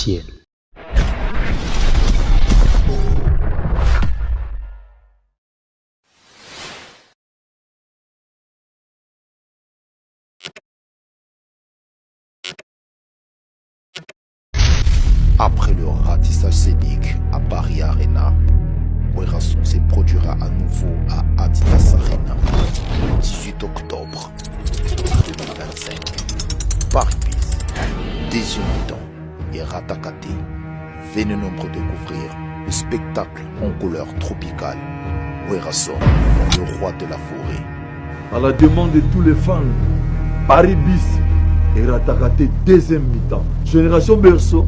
ciel. Après le ratissage scénique à Paris Arena, Werrason se produira à nouveau à Adidas Arena le 18 octobre 2025. Paris Bis, Désir Mouton et Ratakate. Venez nombreux découvrir le spectacle en couleur tropicale. Werrason, le roi de la forêt. À la demande de tous les fans, Paris Bis et Ratakate deuxième mi-temps. Génération Berceau.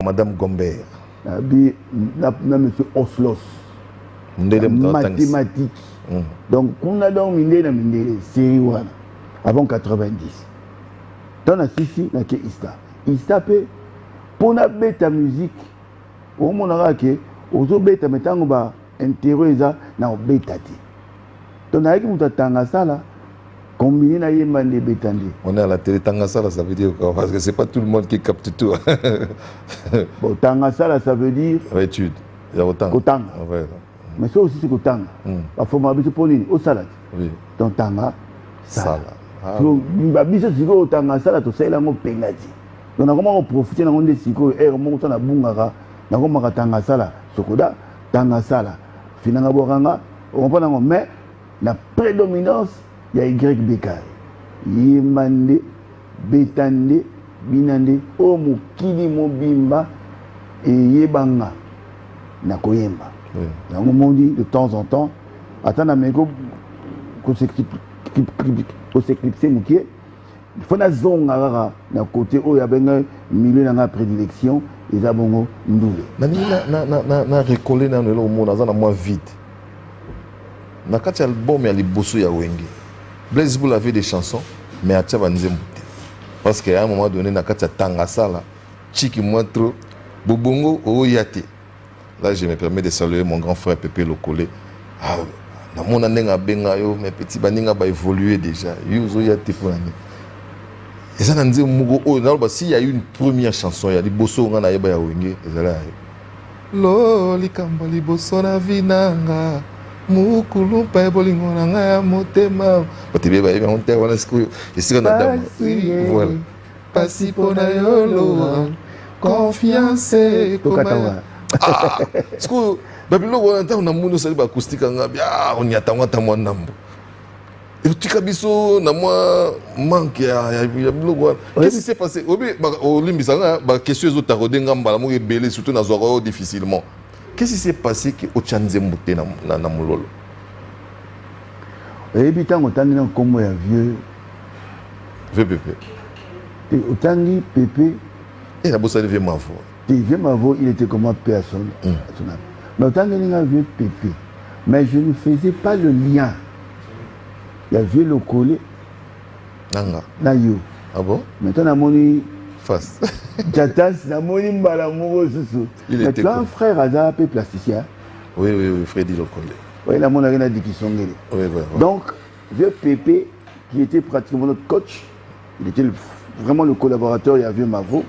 Madame Gombert. Monsieur Oslos. Mathématiques. Donc, on a donc une série avant 90. Dans la Sissi, il y a Ista. Ista peut. Pour la bêta musique, au moment où on a bêta mettons ba intérêt na bêta ti. Donc na yaki mutatanga sala combiner na yemba ne bétandi. On est à la télé tanga sala, ça veut dire quoi? Parce que c'est pas tout le monde qui capte tout. Bon, tanga sala, ça veut dire étude. Il y a autant. Kotanga. Ouais. Mais ça aussi c'est kotanga. La forme habituelle pour nini au salade. Oui. Donc tanga sala. Donc ba biso siko tanga sala to sala ngo pengati. Donc, on profite de ce siko et on a bungara, on a tanga sala, sokoda, tanga sala. Finalement, on prend mais la prédominance, il y a YBK. Yemande, Betande, Binande, Omu, Kili Mobimba et Yebanga. Nakoyemba. Donc, on dit de temps en temps, attends, qu'on s'éclipse, il faut que zone à côté où il y a un milieu de prédilection et ça bon ndoulé. Na recoller na le monde na moins vite. Na kati album ya liboso ya wenge. Blaise Bull avait des chansons mais a tcha banzembo. Parce qu'à un moment donné na kati tanga sala chiki moins trop bobongo o yate. Là je me permets de saluer mon grand frère Pépé Lokolé. Ah na mona nenga benga yo mes petits baninga ba évoluer déjà. Yuzo yate pour l'année. Et ça, s'il y a eu une première chanson, il y a des bosso on a yeba ya wenge, Loli kambali bosso na vinanga, mukulu pa bolingo na nga ya motema. Otebe ba yeba on te wana siku, et si on a dame. Voilà. Pasi pona yolo, confiance kokatawa. Ah, siku babilo wana ta na mundo sali ba acoustique nga bia on yata ngata mwanambo. Et tu as na moi manque ya qu'est-ce qui s'est passé au limbisanga ba question zo tarodenga mbala mo ebele surtout na zoro difficilement. Qu'est-ce qui s'est passé que o chanze mbote na mulolo? Et puis tant autant na kombo ya vieux VPP. Et autant ni Pépé et la bossa de vieux Mavo. Vieux Mavo, il était comme personne. Mais autant ni na vieux Pépé. Mais je ne faisais pas le lien. Il y a vieux le collé. Nanga. Na yo. Ah bon? Maintenant, na moni. Face. Jatas, na moni mbalamouro susu. Il était un frère Aza peu plasticien. Oui, Freddy le collé. Oui, la moni a dit qu'ils sont guéris. Oui. Donc, vieux Pépé, qui était pratiquement notre coach, il était vraiment le collaborateur, il y a vieux Mavo. Le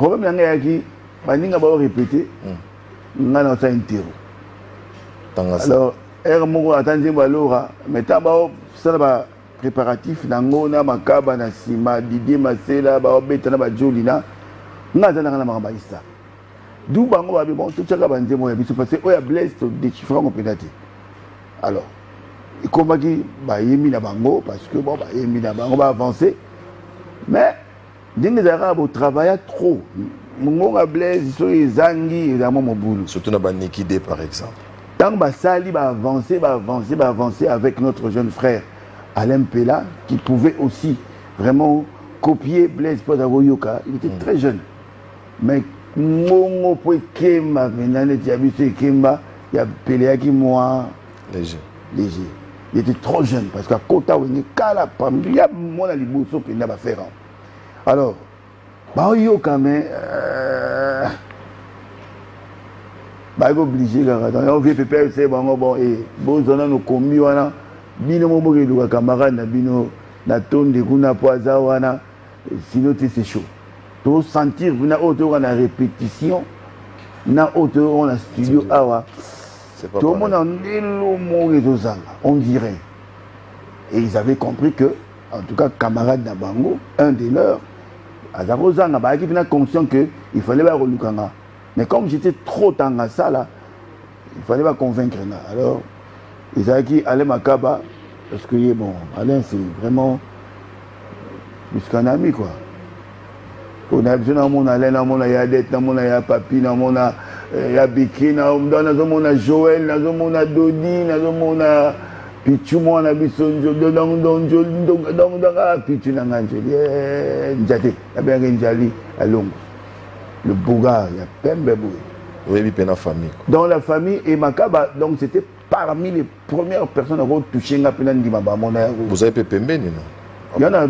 problème, il y a qui, il va répéter, il y a un terreau. Alors, Moko attendez balora mais taba ça ba préparatif nango na makaba na sima Didier Masela ba obeta na ba Jolina ngaza na makaba ista du bango ba bon tout chaka banze mo ya biso parce que oya Blaise to déchiffrer mon pédate. Alors il combat qui ba yemi na bango parce que bon ba yemi na bango ba avancer mais dingue arabes travaillent trop mon Blaise so ezangi évidemment mon boulot surtout na ba Nikide par exemple. Tant que Sali va avancer avec notre jeune frère Alain Pella, qui pouvait aussi vraiment copier Blaise Podagoyoka. Il était très jeune. Mais Mongo Kemba, Kemba, il y a Pella qui moi. Léger. Il était trop jeune parce qu'à Kota, il y a mon aliboso qui n'a pas fait. Alors, bah yo quand même bah obligé là on veut pépé c'est bon et bon zona no kombi wana bino mo boke luka camarade na bino na tonde kuna poaza wana sinon c'est chaud. To sentir na auto na répétition na auto na studio awa tout le monde en on dirait. Et ils avaient compris que, en tout cas, camarade Nabango, un des leurs, ils avaient conscient qu'il fallait pas relukanga. Mais comme j'étais trop dans ça là, il fallait pas convaincre. Alors, ils avaient dit Alain Makaba, parce que bon, Alain c'est vraiment plus qu'un ami quoi. On a besoin de Alain, on a Yadette, on a Papi, on a Biki, on a Joël, on a Dodi, on a Pichu, on a Bissonjo, Pichu Nanganjoli, Njate, il y a bien Njali à Longo. Le Bouga, il y a Pembeboué. Oui, il y a la famille. Dans la famille, et Makaba, donc c'était parmi les premières personnes à avoir touché un peu d'Imaba. Vous avez Pembe, non? Il y en a un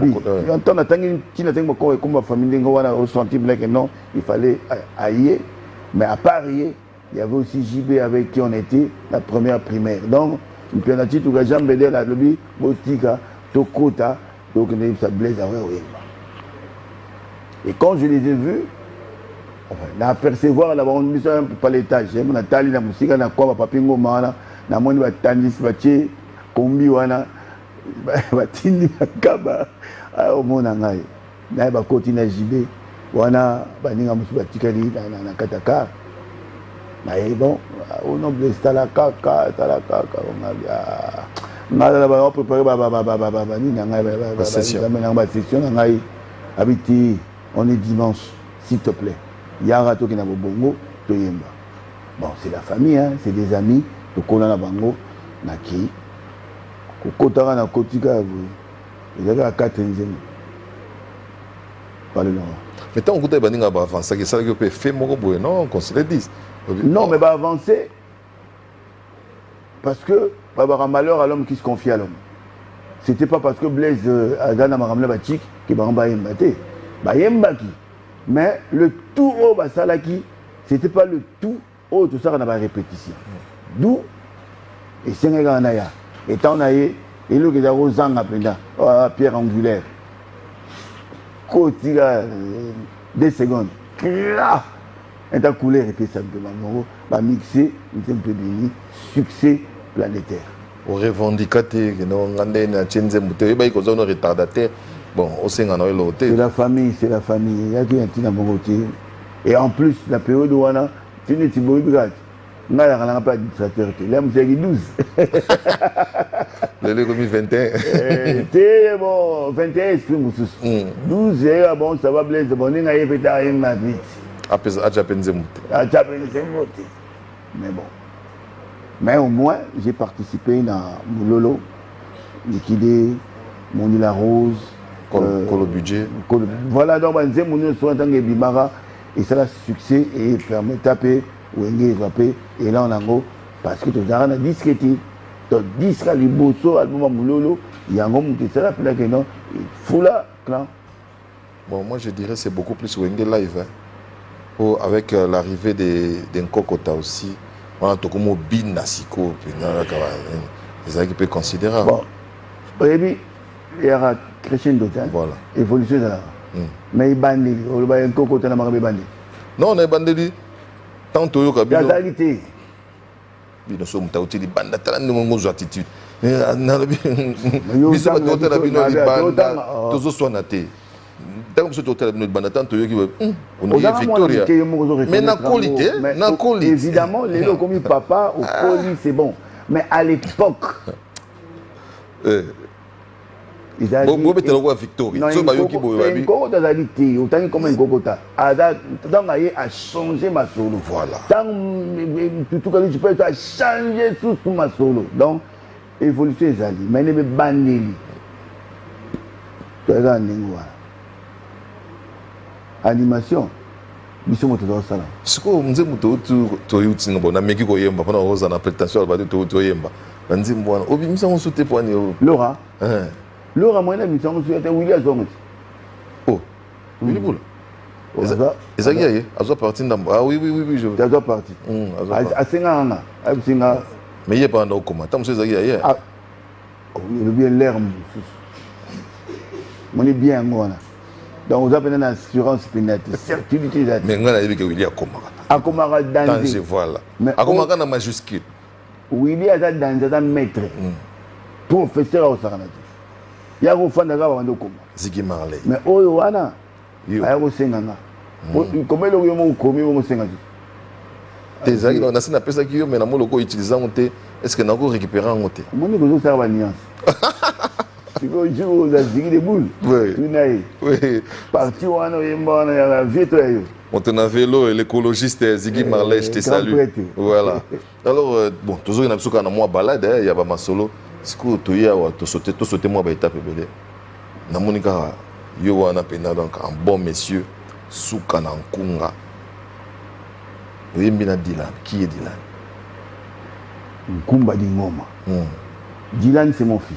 comme ma famille, on a ressenti que non, il fallait ailler. Mais à part il y avait aussi JB avec qui on était la première primaire. Donc, une penalty, tout le monde a la lobby, Botika, Tokota, donc on a Blaise. Et quand je les ai vus, on a apercevoir là-bas, on dit ça pas l'étage. On a tali la musique, on a quoi, papingo, mana, on a moni, tandis, baché, combi, wana. Batini Makaba au Monangai. Na ba koti na JB. Wana baninga musu batikali na kataka. Na bon, au nom de talaka on a ngala ba préparer ba ni na ngai ba session na ngai habiti on est dimanche s'il te plaît. Yara to kina bongo to yemba. Bon, c'est la famille hein, c'est des amis to kona na bango na ki. Kotara na kotika il y a 4 ans. Mais tant que tu as avancé, ça peut faire non, qu'on se le dise. Non, mais va avancer parce que il va avoir malheur à l'homme qui se confie à l'homme. C'était pas parce que Blaise Adana Maramla Batik qui va en battre. Mais le tout au Basalaki, c'était pas le tout au tout ça on a répétition. D'où et Sénégal et tant et le qui est Rosanga pierre angulaire. Côté 2 secondes. Et ta couleur et puis ça va mixer un peu de succès planétaire. Au revendicateur, retardataire. Bon, c'est la famille, c'est la famille. Il y a qui est dans mon côté. Et en plus, la période où on a, tu n'es pas on n'a pas d'administrateur. Là, c'est 12. Le commis 21. C'est bon, 21 esprit moussous. 12, bon, ça va blesser. Bon, on a fait ma vie. Mais bon. Mais au moins, j'ai participé dans Moulolo, Liquidé, Mondi la Rose. Le budget. Voilà, donc, on a soit en tant que Bimara. Et ça a succès et permet de taper. Et là on a gros parce que tu as un disque tu disque à l'Iboso album Moulolo il y a un homme qui sera plus là que non il faut là clan. Bon moi je dirais c'est beaucoup plus Wenge live hein. Oh, avec l'arrivée d'un Kokota aussi on a tout comme bin nasiko c'est ça qui peut considérer bon il y a crescendo voilà évolution là mais il bandi on va un Kokota na marabe bandi non on est bandi tant que vous avez la qualité nous sommes tauti di banda tala ni mongo attitude na biso ba totela bino di banda tozo sonaté tant que ce hôtel bino di banda tant que on a Victoria mais na qualité évidemment les lots comme papa au poli c'est bon mais à l'époque bon mettre le roi Victoria so ba yoki boyo babi ko tazalité autant comme un gogota donc a changé ma solo voilà tant tout quand tu peux changer tout ma solo donc évolution ezali mais ne bandeli toza ningwa animation biso moto za sala siko mze moto to yutinga bona meki ko yemba pona oza na prétention ba to yemba banzi mbwana obi misa on sauter pour ani Laura Laura moi na mission sur était William Zongo. Oh. Willy Boula. Ezaki aye, azo parti ndambo. Ah oui, je veux. Azo parti. Asenga. Mais il est pas en coma. Tant que Ezaki aye. Ah. Il est bien l'air. On est bien moi. Donc, vous avez une assurance pénale, certitude. Mais on a dit que Willy a coma. A coma danger, voilà. A coma dans majuscule. Willy a danger, un maître. Professeur au Saranati. Il y a un fan de la coma. Ziggy Marley. Mais Oyoana, il y a un Senganga. Comment est-ce que vous commis au Senganga? Tes amis, on a essayé d'appeler ça qui mais on a utilisé un thé. Est-ce qu'on a récupéré un thé? Comment est-ce que vous avez une nuance? Tu veux jouer aux Azigui des boules? Oui. Parti où on a vu toi. On te vélo et l'écologiste Ziggy Marley, je te salue. Voilà. Alors, bon, toujours il y a un peu de balade, il y a pas mal solo. Si tu as sauté moi, étape belé. Na monika yo wana pena donc un bon monsieur Souka Nankunga. Oyembi na Dylan. Qui est Dylan? Nkumba Dingoma. Dylan c'est mon fils.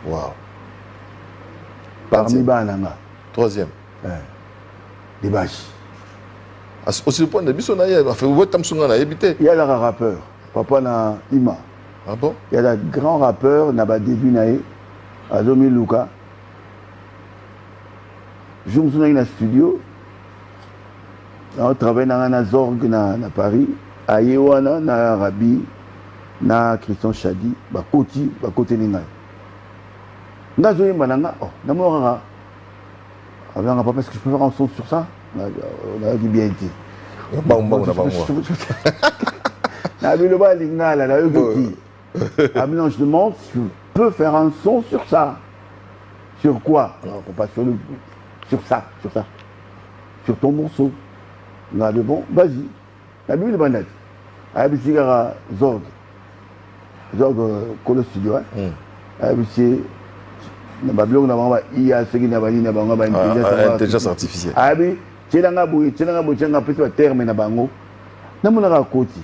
Wow. Parmi Bananga. Troisième. Des bâches. Aussi le point de vue, il y a le rappeur. Papa na Ima. Ah bon? Il y a des grands rappeurs, na début nae, Azomi Luka. Je me souviens dans le studio. On travaille dans la Zorg na Paris. À Yewana, na Arabi, na Christian Chadi, côté Ninga. Nazoye Mananga, oh, Namora. Alors, papa, est-ce que je peux faire un son sur ça? On a dit bien dit. Je demande si tu peux faire un son sur ça. Sur quoi? On passe sur ça. Sur ton morceau. On a dit bon, vas-y. La nuit de bandette. ABC Zorg. Zorg, Colo Studio. ABC. Intelligence artificielle. Abi, tchelanga boui, tchelanga petit terme na bango. Namuna koti.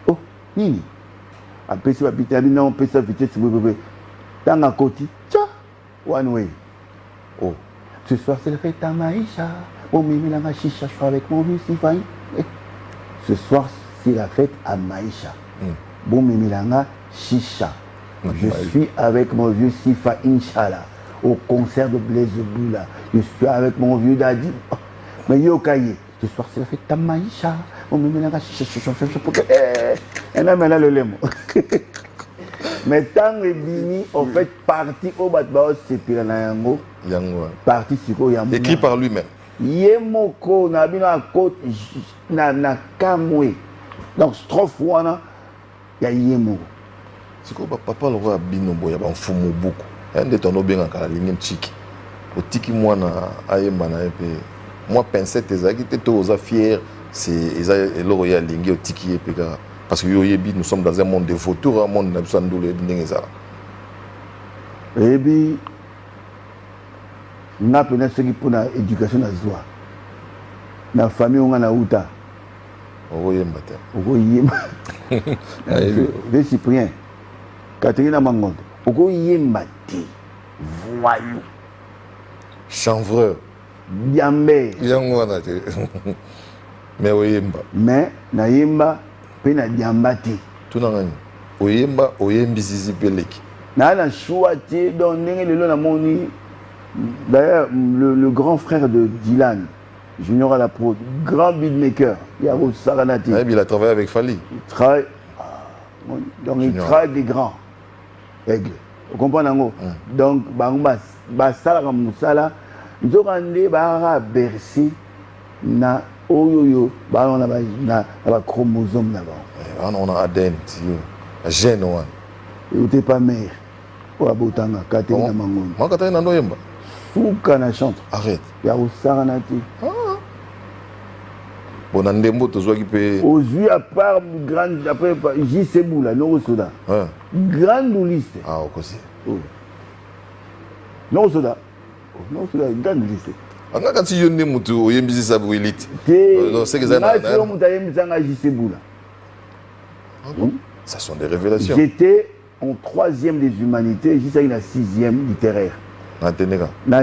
Oh, nini. Apesi wa bitali na pesa vitesse bébé. Tanga koti. Tcha, one way. Oh. Ce soir c'est la fête à Maïcha. Mon mimi la chicha, je suis avec mon vieux Sifaï. Ce soir c'est la fête à Maïcha. Bon mimi la chicha. Je suis avec mon vieux Sifa Inch'Allah au concert de Blaise Boula. Je suis avec mon vieux Daddy. Mais yo kaye. Ce soir c'est la fête Tamaïcha. On me met la chicha. Et là maintenant le lemo. Mais tant que bini en fait parti au batbao c'est pire na yango. Parti siko yango. Écrit par lui-même. Yemoko na bina côte na kamwe. Donc strophe wana ya yemoko. C'est quoi papa le roi Binobo, il y a un fumo beaucoup. Un de ton bien en Calaline Tchiki. Au Tiki moi na Ayemana et moi pincette ezaki te aux fier c'est l'Oroya Lingi au Tiki et parce que yoyebi nous sommes dans un monde de vautours, un monde d'absandou le dingeza. Et puis n'a pas ce qui pour l'éducation à soi. La famille on a na uta. Oyemba te. Oyemba. Le Cyprien. Catherine Mangonde, pourquoi yemba te voyou, chanvreur, diambé, yangwana te, mais oyemba, mais na yemba pe na diamba te, tout n'angani, oyembi zizi peleki, na choix te donc ndenge lelo na moni, d'ailleurs le grand frère de Dylan, Junior à la pro, grand beatmaker, Yaro Saranati, il a travaillé avec Fali, il travaille, donc il travaille des grands. Aigle. Vous comprenez? Donc, basala comme musala, nous avons bara bercé na oyoyo, on a chromosome là-bas. On a ADN, gène. Et vous n'êtes pas mère. Ou à Botanga, Katerina Mangon. Moi, Katerina Noyemba. Souka na chante. Arrête. Il y a Saranati. Bon, on a des mots qui peuvent. Aux yeux, à part grande, après, J.C. Boula, non Soda. Grande liste. Ah, au côté. Non Soda. Non Soda, grande liste. Quand tu y es mutu, o yembisi sa brûlite. C'est que ça n'a ça sont des révélations. J'étais en 3e des humanités, j'étais en 6e littéraire. na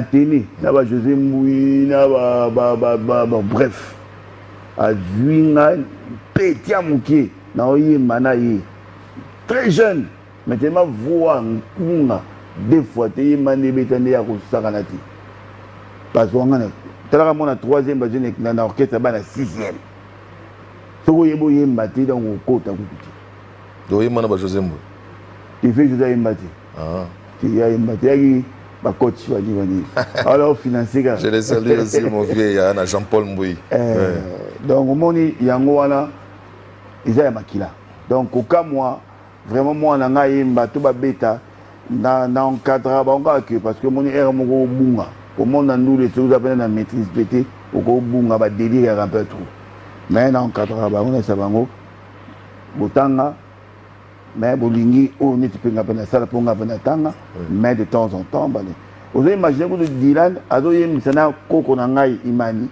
télé na ba José Mboui na ba bref azuinga petit amuki na oyemba na ye très jeune mais tellement voix nkunga deux fois teyemba nde betande ya kosaka ti parce que ngana talaka mona troisième ba jeune na orchestre ba na sixième soko yebo yemba te donc okota kukuti do yemba na ba José Mboui tu fais José yemba te tu ya yemba te yaki ba coach ba ni alors financier je les salue aussi mon vieux ya Jean-Paul Mboui donc au moni yango wana isa ya makila donc au cas moi vraiment moi na nga yemba to ba beta na encadra ba que parce que moni era moko bunga au monde nous les choses appellent la maîtrise pété au ko bunga ba délire un peu trop mais na encadra ba on sa bango botanga mais bolingi o ni tipinga pena sala ponga pena tanga mais de temps en temps ba vous imaginez que Dylan ado yemsana koko na ngai imani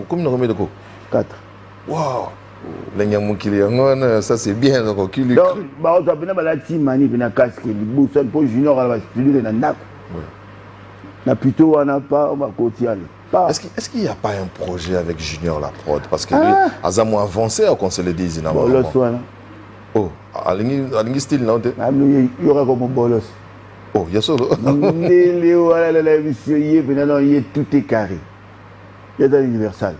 comme nous remet de quoi 4 waouh ça c'est bien donc bah on a bien la team mani bien casque le pour junior à la studio na ndako na plutôt on n'a pas on va continuer est-ce qu'il y a pas un projet avec Junior la prod parce que lui azamo avancé à qu'on se le dise na bolos wana oh alingi style na onte il y aura comme bolos oh il y a solo les voilà la mission y est tout est carré il y a dans l'universal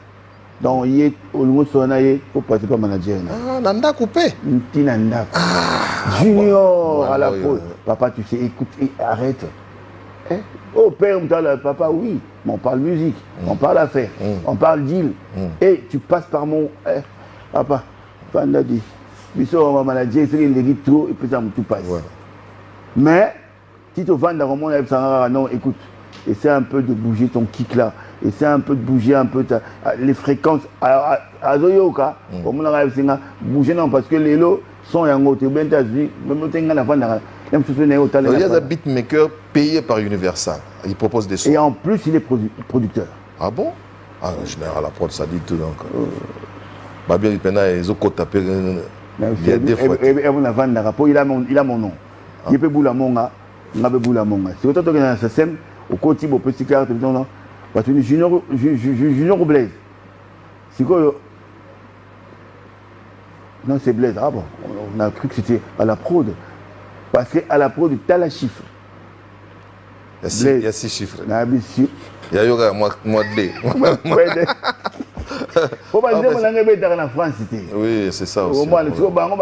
donc il est au niveau sonaye faut passer par manager nanda coupé nanda Junior à la pause papa tu sais écoute et arrête oh père papa oui mais on parle musique on parle affaires on parle deal et tu passes par mon papa Fanda dit biso on manager c'est il dit trop et puis ça me tout passe mais si tu vends dans mon non écoute essaie un peu de bouger ton kick là essaie un peu de bouger un peu les fréquences à Zoyoka comme on a bouger non parce que les lots sont en haut tu bien t'as vu même tu la vendre il y a des beatmakers payés par Universal il propose des sons et en plus il est producteur ah bon en général la prod ça dit tout donc Babia Lipena et Zoko tapé il y a des fois et on a vendu rapport il a mon nom il peut boula monga ngabe boula monga c'est autant que dans ce système au côté au petit carte non parce que junior Blaise c'est quoi non c'est Blaise ah bon on a cru que c'était à la prod parce que à la prod tu as la chiffre il y a 6 chiffres il y a yoga moi D faut pas dire mon en France oui c'est ça aussi au moins tu vas on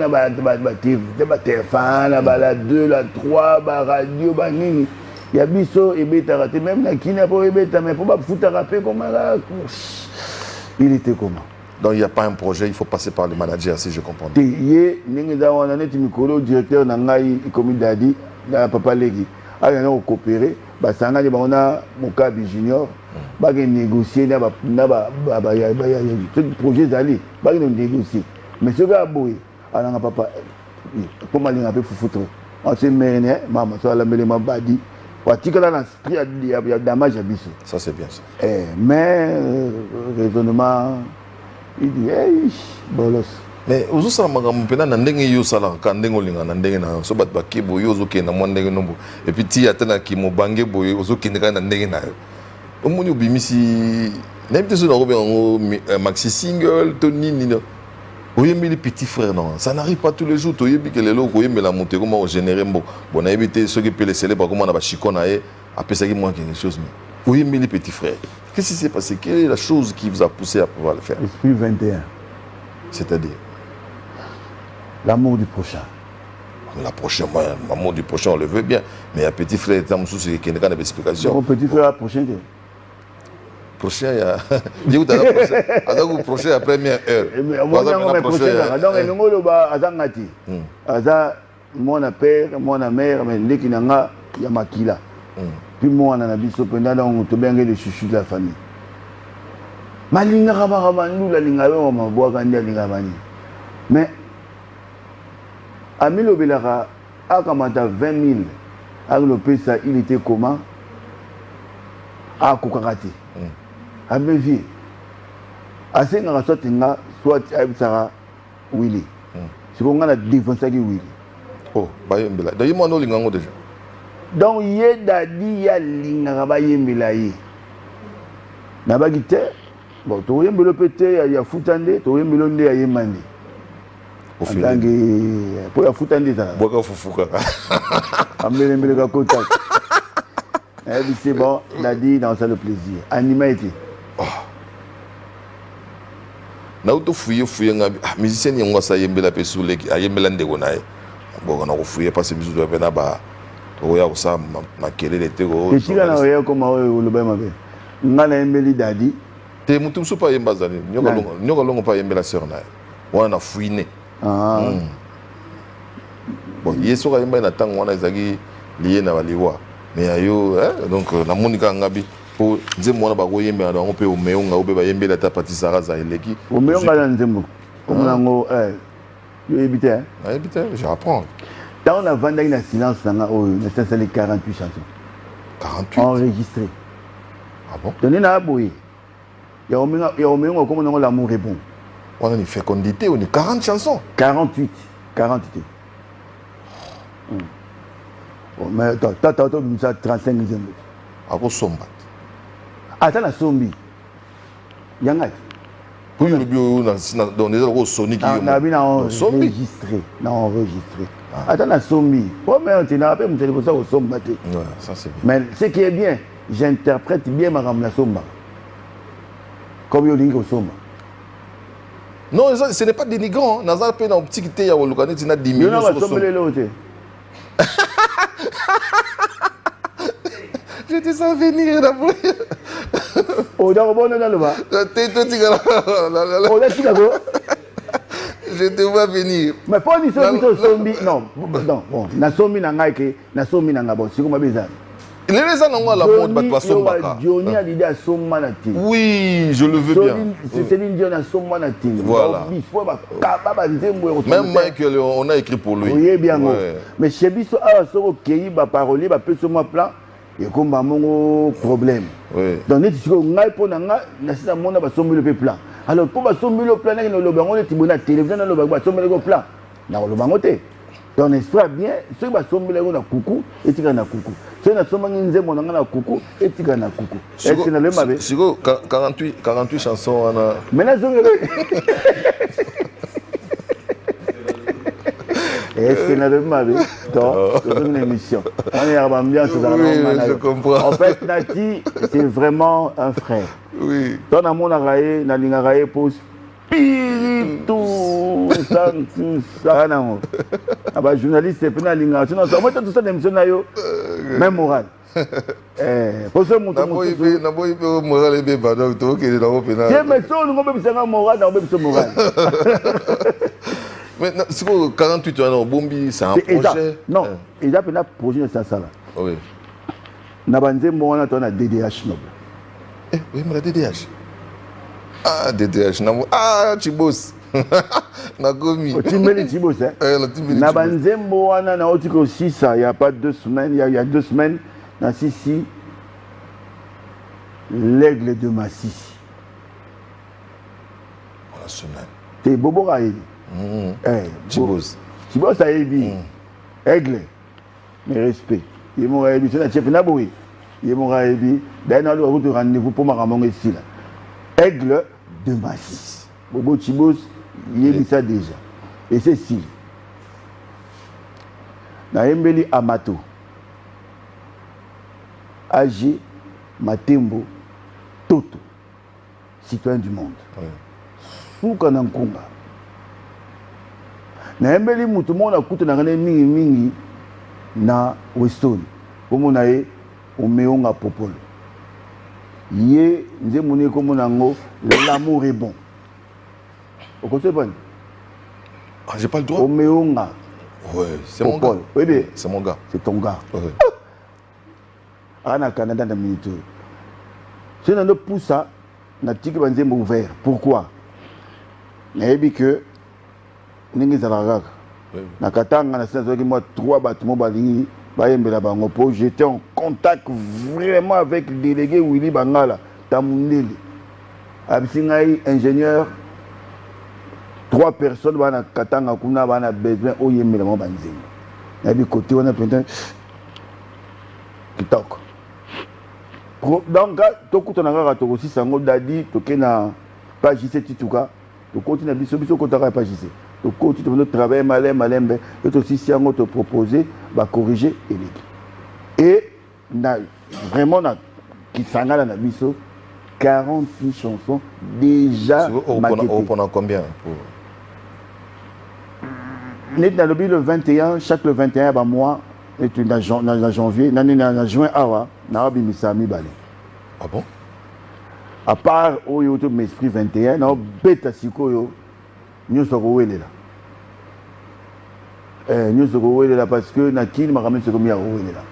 a ba téléphone la 2 la 3 ba radio ba nini il y a biso et beta raté même na kina pour beta mais pour pas foutre rapper comme là il était comment donc il n'y a pas un projet il faut passer par le manager si je comprends yé ningi za wana net mikolo directeur na ngai comme dadi na papa legi a on coopérer ba sanga de on a Mokabi junior ba négocier na ba projet zali ba négocier mais ce gars boy ala papa comment il a peu foutre on se mène maman so la mele ma badi watikala na esprit ya damage à biso ça c'est bien ça mais raisonnement il dit hey bolos mais uzusala magambo pena na ndenge yo sala ka ndenge olinga na ndenge na so bat bakibo yo ozokenda mo ndenge nombo et puis ti atana ki mo bange boye ozokenda na ndenge na yo omoni obimisi n'importe so na robe ngo maxi single to nini no oyembi les petits frères non ça n'arrive pas tous les jours to yebi que les loko oyembi la monter comment on générer mbo bon éviter ceux qui peut les célébrer comment na ba chikona e après ça qui moi quelque chose mais oyembi les petits frères qu'est-ce qui s'est passé quelle est la chose qui vous a poussé à pouvoir le faire esprit 21 c'est-à-dire l'amour du prochain la prochaine l'amour du prochain on le veut bien mais un petit frère tam souci qui n'a pas d'explication mon petit frère prochain prochain il y a dis tout à l'heure prochain alors prochain la première heure donc le ngolo ba azangati aza mon père mon mère mais leki nanga ya makila puis moi na biso penda donc to benga les chouchous de la famille malinga kama ndula lingawe ma boaka ndia lingabani mais Amilo Belara a commandé 20 000 à l'opéra, il était comment à Kokarati à Bévier à Senga soit à Sarah Willy c'est qu'on a défoncé Willy oh bah d'ailleurs moi non lingango déjà donc ye dadi ya lingaka bayembela ye nabaki te bon toyembela mpe te ya futa nde toyembela nde ya yemba nde atange mpo ya futa nde ezala bwaka fufuka ambelembeleka kotaka nayebi c'est bon dadi naosa le plaisir anima ete nauto fuye nga musicien yango asa yembela mpe suleki ayembela ndeko na ye boko na kofuye parce biso to pena ba oya kosa makelele te ko etika na oya koma oyo oloba mabe nga na yembeli dadi te mutu musu pa yemba zali nyoka longo pa yembela sœur na ye wana na fuine bon yeso ka yemba na tango wana ezaki lié na baliwa mais ayo donc na monika ngabi po nzembo wana bakoyembela na bango mpe omeyonga obe bayembela ta pati saraza eleki omeyonga na nzembo omonango yoyebi te ayebi te j'apprends ntango navandaki na silence nanga oyo nasasali 48 chansons 48 enregistré ah bon tone na boye ya omeyonga okomo nango l'amour est bon on a une fécondité on est 40 chansons 48 bon mais tata tobimisa 35 nzembo akosomba ata na sombi yanga te po yolobi oyo donc eza loko sonique nabi na enregistré ata na sombi po mais te na pe muteli kosa kosomba te mais ce qui est bien j'interprète bien makambo na somba comme yolingi kosomba non ce n'est pas dénigrant naza pe na optique te ya koluka neti na 10 millions yo na basombelelo te j'étais sans venir d'abord oda kobona na loba te tika oda tika ko je te vois venir mais pour ni sombi to sombi non bon na sombi na ngai ke na sombi na ngabo sikoma beza les gens n'ont la mode bat sombaka Johnny a l'idée à somma na tin oui je le veux bien c'est Céline Dion à somma na tin voilà même Michael on a écrit pour lui oui bien mais chez biso a soko kei ba parolier ba pe somma plan et comme mon problème donc neti siko ngai po na nga na sisa mona ba sombi le plan alors pour ba sombi le plan na no lobango neti bona télévision na lobango ba sombi le plan na lobango te donc n'est-ce bien ceux ba sombi le na kuku etika na kuku ceux na somba nzembo na kuku etika na kuku est-ce na le mabe siko 48 chansons ana maintenant zongele est-ce na le mabe donc une émission on est à l'ambiance dans la je comprends en fait Nati c'est vraiment un frère oui dans na mona raé na linga raé pour spiritu ça non aba journaliste pe na linga sinon ça moi tout ça d'émission na yo même moral pour ce monter na boy pe moral be ba donc to ke na opena je me so ngo be bisanga moral na be biso moral mais c'est quoi 48 ans bombi c'est un projet non il a un projet de ça là oui na banzembo wana to na DDH noble oui mais la DDH ah DDH na Chibos na gomi Timbeli Chibos na banzembo wana na otiko 6 il y a pas 2 semaines il y a 2 semaines na Sisi l'aigle de Massissi la semaine t'es bobo raïli Chibos a ébi aigle mais respect il m'a ébi c'est la chef na boui il m'a ébi d'ailleurs nous avons rendez-vous pour ma maman ici là aigle de Massissi bobo Chibos il est ça déjà et c'est si na embeli Amato Agi Matembo Toto citoyen du monde souka na nkunga na embeli mutu mona kutu na ngane mingi na Weston komona ye omeyonga popolo ye nze moni komona ngo l'amour est bon okoso pas j'ai pas le droit omeyonga ouais c'est mon gars oui c'est mon gars c'est ton gars ana Canada na minute c'est dans le poussa na tiki banzembo ouvert pourquoi nayebi que ndenge ezalaka kaka na katanga na sina zoki moi 3 bâtiments balingi bayembela bango po j'étais en contact vraiment avec le délégué Willy Bangala tamundele abisi ngai ingénieur 3 personnes bana katanga kuna bana besoin oyembela mo banzembo nayebi côté wana peut-être kitoko. Donc tout on a aussi sango dadi to na page 7 tuka to continue biso ko ta page 7 to continue notre travail malembe et aussi si on te proposer va corriger et na vraiment na qui sangala na biso 48 chansons déjà maquettées. Pendant combien pour net dans le 21 chaque le 21 ba mois et dans janvier dans juin awa na bimisa mibale. Ah bon? À part oyo to m'esprit 21 na beta sikoyo nyoso ko welela. Nyoso ko welela parce que na kini makamé se komi ya welela.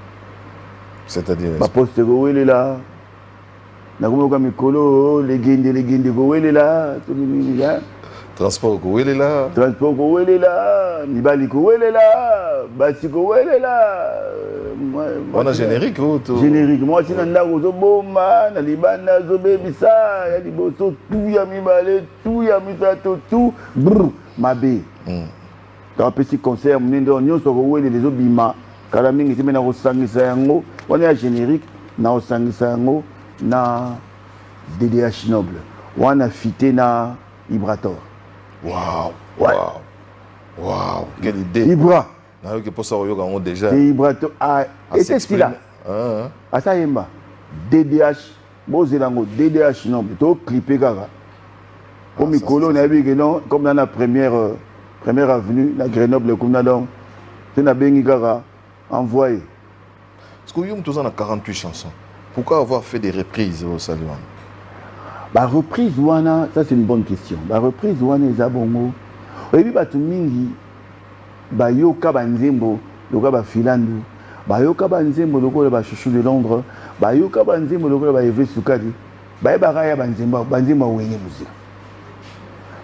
C'est-à-dire ba poste ko welela. Na komoka mikolo legende ko welela to miniga. Transport ko welela. Transport ko welela, mibali ko welela, basi ko welela. On a générique ou tout? Générique. Moi si nanda ko zo boma, na libana zo bebisa, ya liboso tout ya mibale, tout ya misato tout, brr, mabe. Dans un petit concert, mnindo nyonso ko welela zo bima. Kala mingi timena ko sangisa yango, on a générique na ko sangisa yango na DDH Noble. On a fité na Ibrator. Waouh, Ouais. waouh, quelle idée. Ibra. Na yo que pour ça yoga on déjà. C'est Ibrator. Ah, et c'est là. Ah ça yemba. DDH. Bozelango DDH non, plutôt clipé gaga. Comme Mikolo na bi que non, comme dans la première avenue, la Grenoble comme dans donc. C'est na bengi gaga envoyé. Parce que Yum tous en a 48 chansons. Pourquoi avoir fait des reprises au Saluan? Bah reprise wana, ça c'est une bonne question. Bah reprise wana ezabongo. Oyebi batu mingi ba yoka banzembo, yoka ba filandu, ba yoka banzembo lokola ba chouchou de Londres, ba yoka banzembo lokola ba Eve Sukadi, ba yeba ya banzembo wenye musique.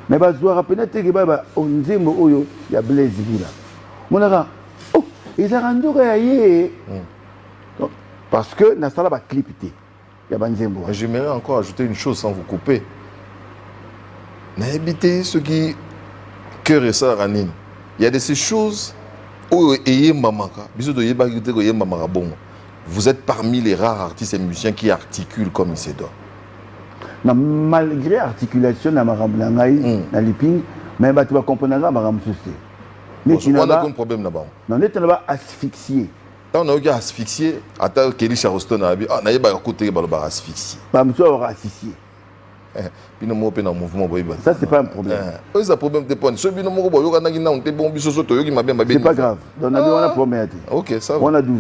Mais ba zwa rapena teke ba onzembo oyo ya Blaise Villa. Monaka, oh, ezarandura ya ye. Parce que na sala ba clip té. J'aimerais encore ajouter une chose sans vous couper. N'habitez ceux qui cœur et ça ranine. Il y a de ces choses où vous êtes parmi les rares artistes et musiciens qui articulent comme Isidore. Malgré l'articulation na maramlangai na liping, mais tu vas comprendre la maram souci. On a un problème là-bas. Non, net na ba asphyxié. On a eu asphyxié, attends Kelly Charleston a dit ah n'a pas côté baloba asphyxié. Pas monsieur asphyxié. Puis nous mouvons dans mouvement ça c'est pas un problème. C'est un problème de point. Ce bino mo boyo kana ngina on te bon biso soto yo ki mabé mabé. C'est pas grave. Donc on a promis. OK, ça va. On a 12.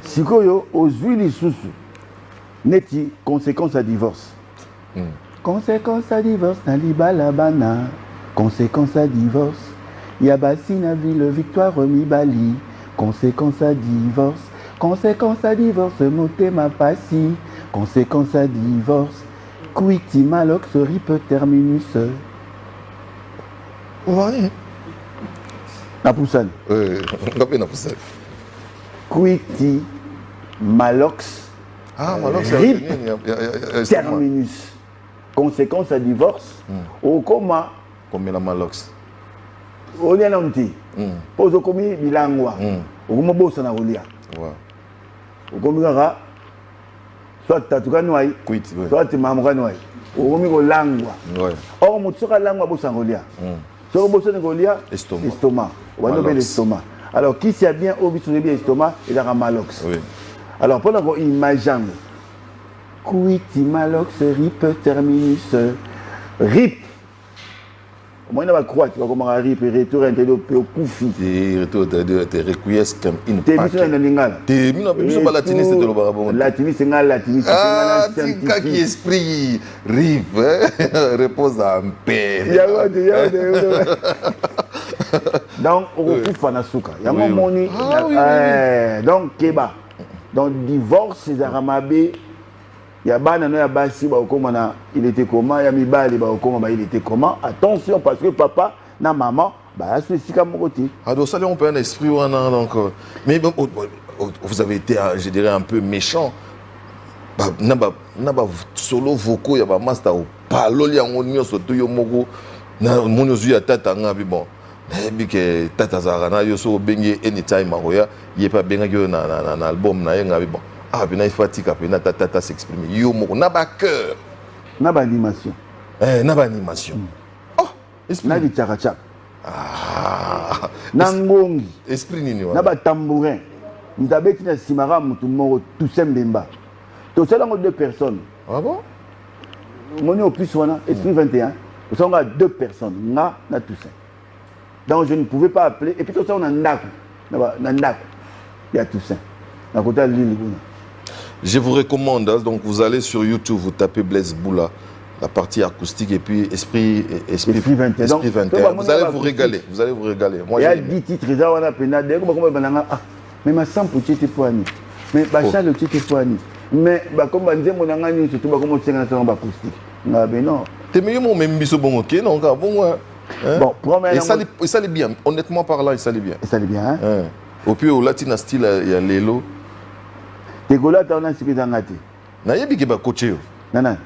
Sikoyo aux huiles sous neti conséquence à divorce. Conséquence à divorce na libala bana. Conséquence à divorce. Yabasi na ville victoire mibali. Conséquence à divorce, moté ma passi. Conséquence à divorce, quiti malox rip terminus. Ouais. Na poussane. On appelle na poussane. Quiti malox. Ah, malox rip terminus. Conséquence à divorce, au coma. Comme la malox. Olia nanti. Pozo komi bilangwa. Okomo bosa na olia. Wow. Okomi kaka soit tatuka noai, soit mamuka noai. Okomi ko langwa. Ouais. Or mutsoka langwa bosa ngolia. Soko bosa ngolia estomac. Wano bel estomac. Alors qui sait bien au biso bien estomac et la malox. Oui. Alors pendant qu'on imagine quiti malox rip terminus rip. Moi, je vais croire que tu vas commencer à rire, retour à l'intérieur, puis au koufi. Retour à l'intérieur, requiesce comme une paquet. T'es mis dans l'ingala. T'es mis dans le latiniste de l'Obarabon. Latiniste, c'est un latiniste. Ah, c'est qui esprit rive, repose en paix. Donc, on koufa na souka. Il y a mon moni. Donc, keba. Donc, divorce, c'est aramabé. Il y a banano ya basi ba okomana il était comment ya mibali ba okoma il était comment attention parce que papa na maman ba ceci comme côté ado ça on peut un esprit ou un donc mais vous avez été je dirais un peu méchant na ba solo vocaux ya ba master o paloli yango nyonso to yo moko na monyo ya tata ngabi bon bi ke tata zara na yo so bengi anytime akoya ye pa benga yo na album na ye ngabi bon Ah, puis il fatigue, puis il tata s'exprimer. Yo, mon, n'a pas cœur. N'a pas animation. N'a pas animation. Oh, esprit. N'a pas tchaka-tchak. Ah. Nangongi. Esprit nini. N'a pas tambourin. Nous avons dit que Simara, tout Mbemba. Tout ça, on a 2 personnes. Ah bon? On est au plus soin, esprit 21. Nous avons 2 personnes. N'a tout ça. Donc je ne pouvais pas appeler. Et puis tout ça, on a Ndako. Il y a tout ça. Je vous recommande, donc vous allez sur YouTube, vous tapez Blaise Boula, la partie acoustique et puis Esprit 21. Esprit 21. Vous allez vous régaler. Vous allez vous régaler. Moi, il y a 10 titres, on a peine. Mais ma sang pour tirer poignet. Mais Bachal le titre poignet. Mais comme on dit, mon angani, surtout comme on sait dans son acoustique. Non, mais non. T'es mieux, mon même biso bon, ok, non, bon. Bon, premier. Et ça allait bien. Honnêtement parlant, il s'allait bien. Ça allait bien, hein? Au plus au latin style, il y a Lélo. T'es là, t'as un secret dans la tête. Na yebi ke ba coaché. Non.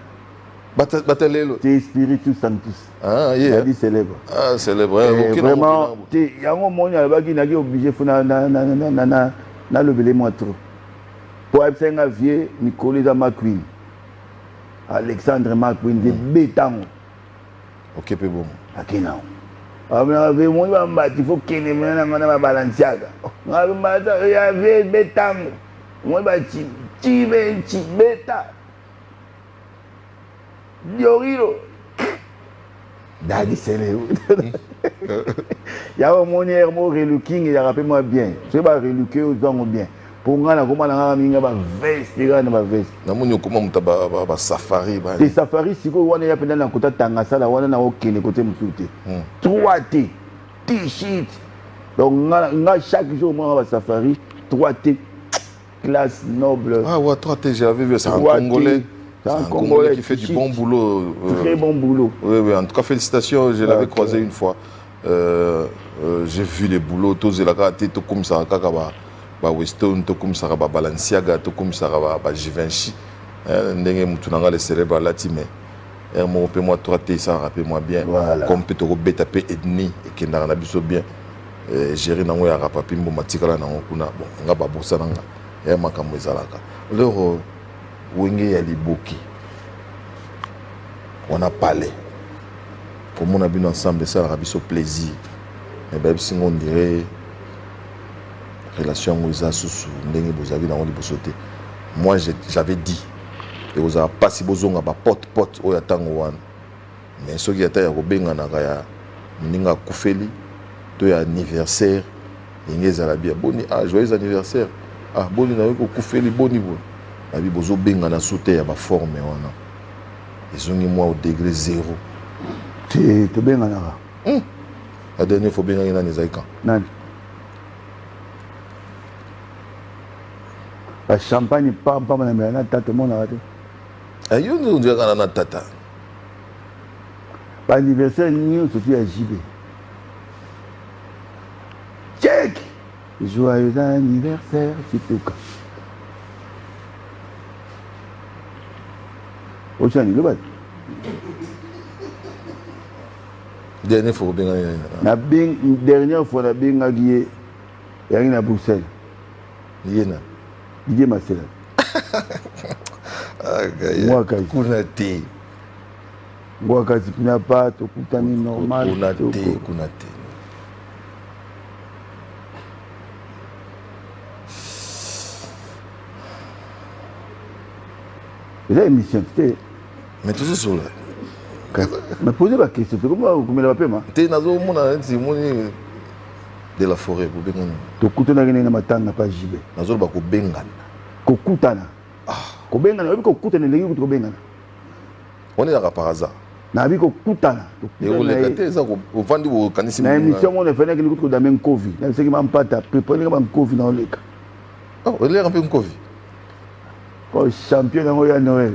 Bata Lélo. T'es Spiritus Sanctus. Ah, yeah. Il dit célèbre. Ah, célèbre. Vraiment, il y a un moment qui est obligé de lever moi trop. Pour être un vieux, Nicolas McQueen. Alexandre McQueen, des bétang. Ok, c'est bon. Ok, non. Il faut qu'il y ait un Balenciaga. Il y a des bétang. Moi, je vais bêta. Diorilo. Daddy, c'est le. Il y a un moment où relooking, il a rappelé moi bien. Je vais relooker aux gens bien. Pour moi, comment on a mis une veste, il y a une veste. Namunyo comment on t'a safari. Les safaris, si on est appelé dans le côté Tangasa, là, on a aucun côté Moussouté. 3T, T-shirt. Donc, chaque jour, on a safari, 3T, classe noble. Ah ouais, 3T, j'avais vu, c'est un Congolais. C'est un Congolais qui fait du bon boulot. Très bon boulot. Oui, en tout cas, félicitations, je l'avais croisé une fois. J'ai vu les boulots, tous les gars, tout comme ça, Weston, tout comme ça, Balenciaga, tout comme ça, Givenchy. Ndenge mutunanga le célèbre latime. Mon peu moi 3T, ça rappelle-moi bien. Comme peut te rebêter tapé ethnie et qui n'a pas bien. Gérer nango ya rapapi mbo matikala nango kuna bon nga ba bossa nanga ya makambo ezalaka lero wenge ya liboki on a parlé comme on a bien ensemble ça a biso plaisir mais ba bisingo on dirait relation ngoza susu ndenge bozavi nango libosote moi j'avais dit et vous avez pas si bozonga ba pote oya tango wana mais soki ya ta ya kobenga na ya ninga kufeli to ya anniversaire ingeza la bien boni ah joyeux anniversaire ah boni na ko kufeli boni bo abi bozo benga na soute ya ba forme wana ezongi moi au degré 0 te benga na la dernière fois benga ina nezaika nani la champagne pas na tata mona raté ayo nous dirait na tata ba anniversaire ni surtout à JB. Check! Joyeux anniversaire, Chituka. Ochani, le bat. Dernière fois, dernière fois, la binga guié, il y a une à Bruxelles. Yéna. Didier Marcel. Moi, Kunate. Moi, quand tu n'as pas, tu as normal. Kunate. C'est l'émission, c'était. Mais tout ça sur là. Mais posez la question, c'est comment vous mettez la paix, moi? Tu es dans le monde de la forêt. Tu écoutes dans le matin, pas JB. Dans le monde de Bengan. Kokutana. Kobengana, on est kokutana, les gens kobengana. On est là par hasard. Na bi kokutana. Et vous les gâtez, ça vous vendez vos canisses. Na émission, on est fait que nous écoutons dans même Covid. Na c'est que même pas ta préparer même Covid dans le cas. Oh, on est un peu un Covid. Oh, champion dans le Noël.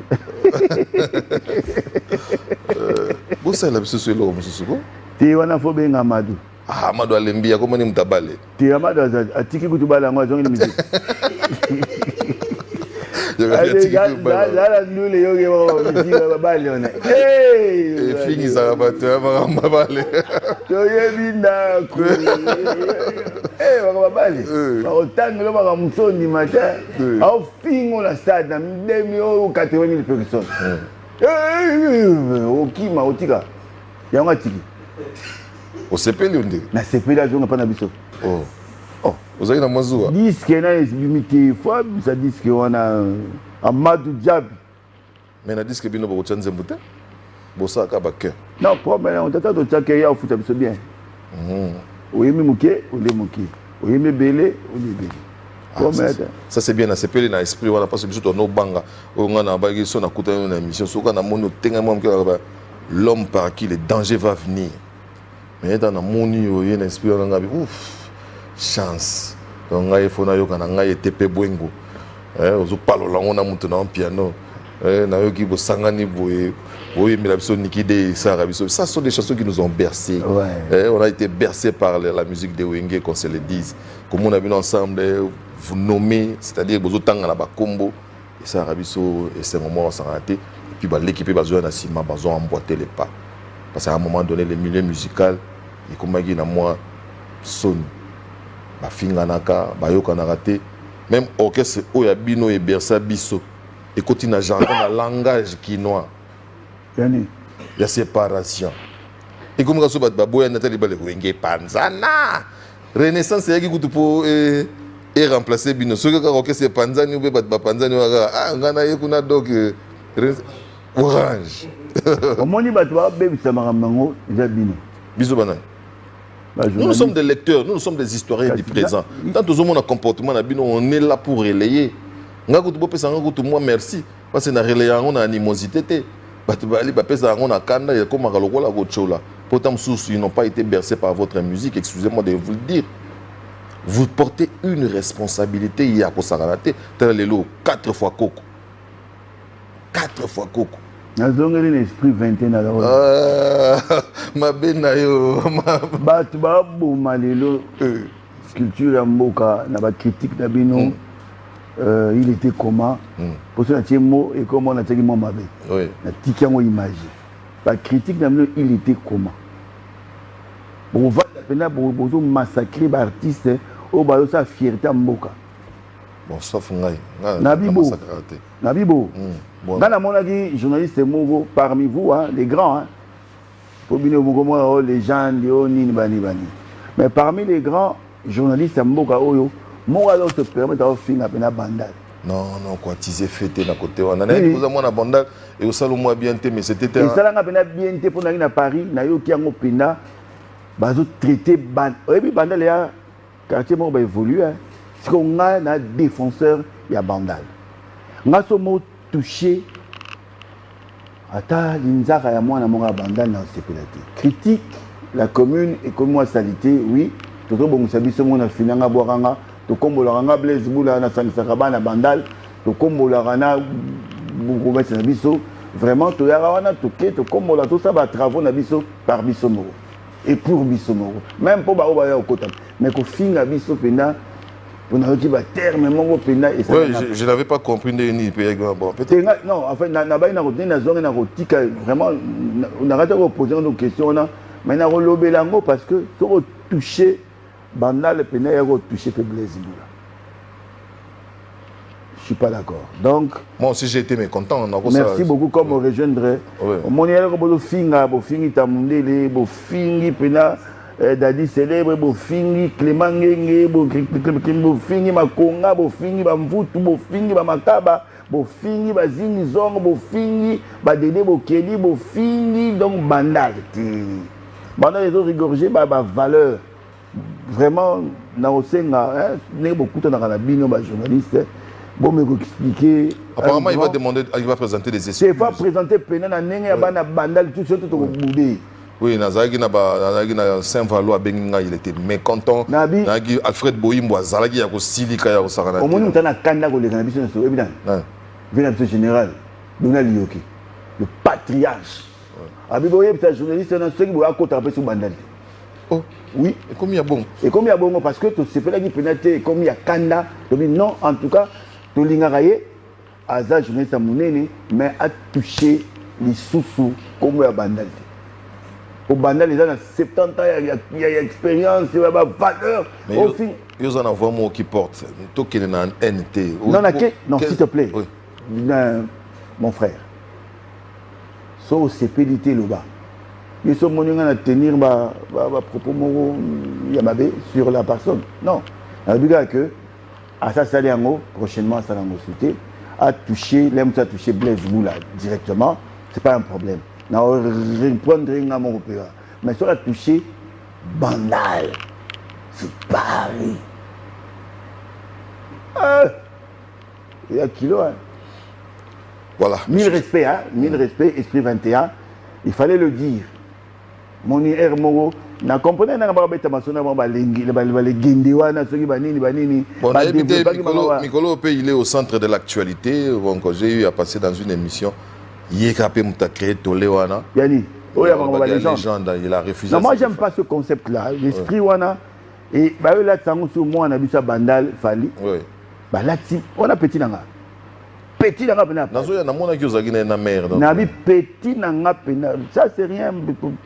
Vous savez la personne là, monsieur Souko? Tu es un faux ben Amadou. Ah, Amadou Alembia, comment on est mtabale? Tu es Amadou, à tiki kutubala moi, j'en ai mis. Là, nous les yoga, balé. Hey! Fini ça va battre, on va balé. Tu es bien d'accord. bakababale bakotangela bakamusondi matin aofingo na stade na 80 000 personnes okima otika yango atiki osepeli onde nasepeli azonga mpa na biso ozali na mwazuwa diske na esbimiki fo abimisa diske wana amadou diaby me na diske bino bakotya nzembo te bosalaka bacoeur non problème tata totyake ya ofuta biso bien oyemi moke ole moke oyemi ebele ole ebele ça c'est bien nasepeli na esprit wana parce que biso tonobanga oyo nga na baki so nakutani na émission soka namoni otenga mwa moke l'homme par qui le danger va venir mais eta namoni oye na esprit wana ngabi ouf chance donc ngai efo nayoka na ngai ete mpe bwengo ozopalola ngo na moto na piano nayoki bosangani boye oyembela biso nikide esaka biso ça sont des chansons qui nous ont bercés on a été bercés par la musique de Wenge qu'on se le dise comme on a vu ensemble vous nommez c'est-à-dire bozotanga na bakombo esaka biso et c'est un moment sans rater et puis l'équipe bazo na sima bazo emboîter les pas parce qu'à un moment donné le milieu musical et comme il na moi son bafinganaka bayokanaka te même orchestre oyo bino e bersa biso et continue à chanter dans langage quinois il y a séparation et comme ça bat baboya natali bale Wenge panzana renaissance yaki kutu po et remplacer bino ce que orchestre panzani ou bat panzani ngana yekuna donc orange omoni bat ba bebisa makambo ya bino biso banani. Nous sommes des lecteurs, nous sommes des historiens du présent. Tant que nous avons un comportement, on est là pour relayer. Moi, merci. Parce que nous relayons une animosité. Pourtant, ils n'ont pas été bercés par votre musique, excusez-moi de vous le dire. Vous portez une responsabilité. Il y a 4 fois coco. 4 fois coco. nazongeli na esprit 21 ma benayo bato baboma lelo culture ya mboka na bacritique na bino il était comment pour ça na mot et comment on a tiki mo mabe na tiki yango image bacritique na bino il était comment bon va pena bozo massacrer ba artiste o ba sa fierté ya mboka bon sauf ngai Nabibo. Dans la monarchie, journaliste Mogo, parmi vous, hein, les grands, pour les gens, mais parmi les grands journalistes Moga Oyo, Moga se permet d'avoir fini à peine bandal. Non, quoi, tu sais, fêter d'un côté, on a un bandal et au salon moi bien mais c'était. Et ça, on a bien pour aller à Paris, na yo qui a un pena, bazo traité bandal. Et puis bandal, il y a quartier Moga évolue, c'est qu'on a un défenseur, il y a bandal. Nga somo touché ata linzaka ya mwana monga bandal na sepelati critique la commune et comme moi salité oui toto bongusa biso mona finanga bwakanga to kombola nga Blaise Bula na sangisaka bana bandal to kombola na buku metsa na biso vraiment to yara wana to ke to kombola tout ça ba travaux na biso par biso moko et pour biso moko même pour ba oba ya okota mais ko finga biso pena. Oui, je n'avais pas compris ni bon, peut-être. Non, en fait, vraiment, on a posé une question, mais on a parce que tu as touché, Bandal, tu as touché Blaise Bula. Je ne suis pas d'accord. Donc, moi aussi j'ai été mécontent. Merci beaucoup, comme on rejoindrait. Mon Dadi célèbre Bofingi, Clément Ngenge, Bofingi Makonga, Bofingi Bamvutu, Bofingi Bamakaba, Bofingi Bazini Zong, Bofingi Badede Bokeli, Bofingi donc Bandal. Bandal ils ont rigorgé ma valeur. Vraiment, Naosenga, n'est beaucoup de journalistes. Bon, me expliquer. Apparemment, il va présenter des excuses. Il va présenter Pénana Nenge, Bandal, tout ce qui est au boudé. Oui, Nazagi na Saint-Valo à Benga, il était mécontent. Nagi Alfred Boimbo à Zalagi à Silika à Osarana. Au moment où on a Kanda pour les cannabis, c'est évident. Vénabis général, Donald Yoki, le patriarche. Abiboye, c'est un journaliste, c'est un seul qui a côté après sur Bandal. Oh, oui. Et comme il y a bon. Et comme il y a bon, parce que tu sais pas qui pénalité, comme il y a Kanda, non, en tout cas, tu l'ingaraye, Aza journaliste à Mounene, mais a touché les sous-sous comme il y a Bandal. Au bandal, les gens ont 70 ans, il y a expérience, il y a valeur. Mais ils en envoient moi qui porte. Toi qui es en NT. Non, s'il te plaît. Oui. Mon frère. So, c'est pédité là-bas. Ils sont venus à tenir propos sur la personne. Non. Que à ça, ça prochainement, ça va à toucher, l'aime ça toucher Blaise Boula directement, c'est pas un problème. Non, répondre à mon opéra. Mais ça va toucher Bandal. C'est Paris. Il y a kilo, hein. Voilà. 1000 respects, hein. 1000 respects, Esprit 21. Il fallait le dire. Mon R. Moro, na comprenez na ba beta masona ba lengi ba legendi wana soki banini banini. Bon, Mikolo il est au centre de l'actualité. Donc j'ai eu à passer dans une émission. Yekapé muta créé Tolewana. Yani, légende, il a refusé. Non, moi j'aime pas ce concept là, l'esprit wana et bah là tango sur moi on a vu ça Bandal Fali. Oui. Bah là on a petit nanga. Petit nanga pena. Nazo na mona ki ozaki na mère donc. Na bi petit nanga pena. Ça c'est rien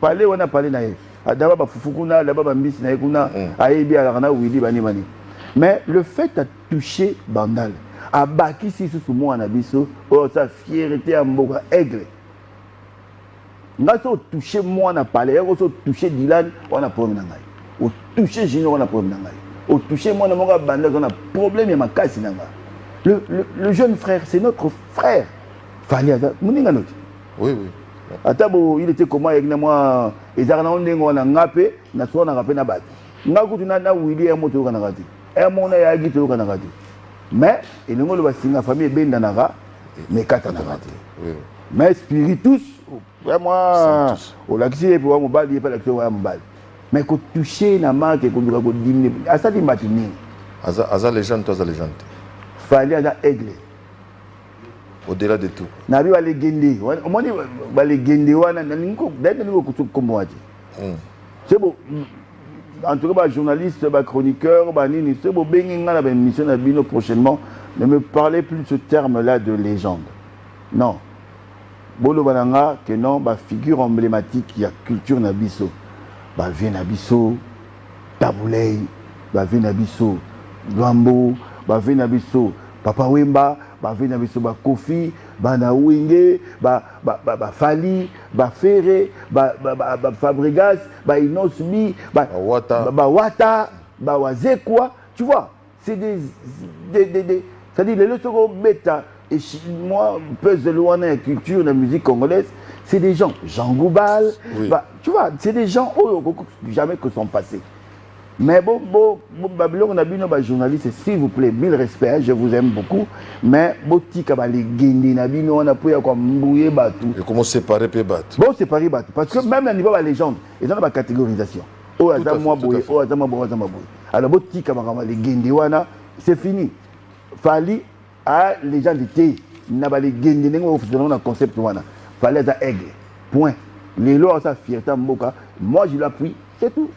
parler on a parlé na ye. D'abord ba fufukuna, d'abord ba mbisi na kuna, ayebi ala kana wili bani bani. Mais le fait de toucher Bandal à baki si sous moi na biso, oh sa fierté à mboka aigle. Nga so toucher moi na parler, on so toucher Dylan, on a problème na ngai. O toucher Junior on a problème na ngai. O toucher moi na monga Bandal on a problème ya makasi na ngai. Le jeune frère, c'est notre frère. Fali ada muninga noti. Oui oui. Atabo il était comment avec moi ezaka na ondengo na ngape na so na ngape na bati. Ngakutu na wili ya moto kana kati. E mona ya gitu kana kati. Mais il y a une famille qui est mais mais spiritus, vraiment, on l'a dit, pour moi, il n'y a pas d'action. Mais quand toucher la marque et qu'on doit diminuer, à ça, il m'a tenu. À ça, légende, toi, à légende. Fallait aller aigle. Au-delà de tout. Nabi va les guinder. On m'a dit, va les guinder, on a dit, c'est bon. En tout cas, journaliste, chroniqueur, c'est bon, mission prochainement. Ne me parlez plus de ce terme-là de légende. Non. Bolo Bananga, que non, figure emblématique, il y a culture Nabiso. Vie Nabiso, Taboulay, Vie Nabiso, Luambo, Vie Nabiso, Papa Wemba, Vie Nabiso, Kofi, Naouinge, Fali, Ferré, Fabregas, Inosmi, Wata, Wazekwa, tu vois, c'est des c'est-à-dire les leçons bêta et moi pèse de loin la culture la musique congolaise, c'est des gens Jean Goubal, oui. Tu vois, c'est des gens jamais que sont passés. Mais Babylone on a vu nos journalistes, s'il vous plaît, mille respects, je vous aime beaucoup, mais botika ba les guindi na bino on a pu quoi mbouyer batu. Et comment séparer pe batu? Bon séparer batu parce que même à niveau de la légende, ils ont la catégorisation. Oh azama boy, oh azama boy. Alors botika ba les guindi wana, c'est fini. Fali à les gens de thé, n'a pas les guindi n'engo faisons un concept wana. Fallait à aigle. Point. Les lois ça fierté mboka, moi je l'appuie, c'est tout.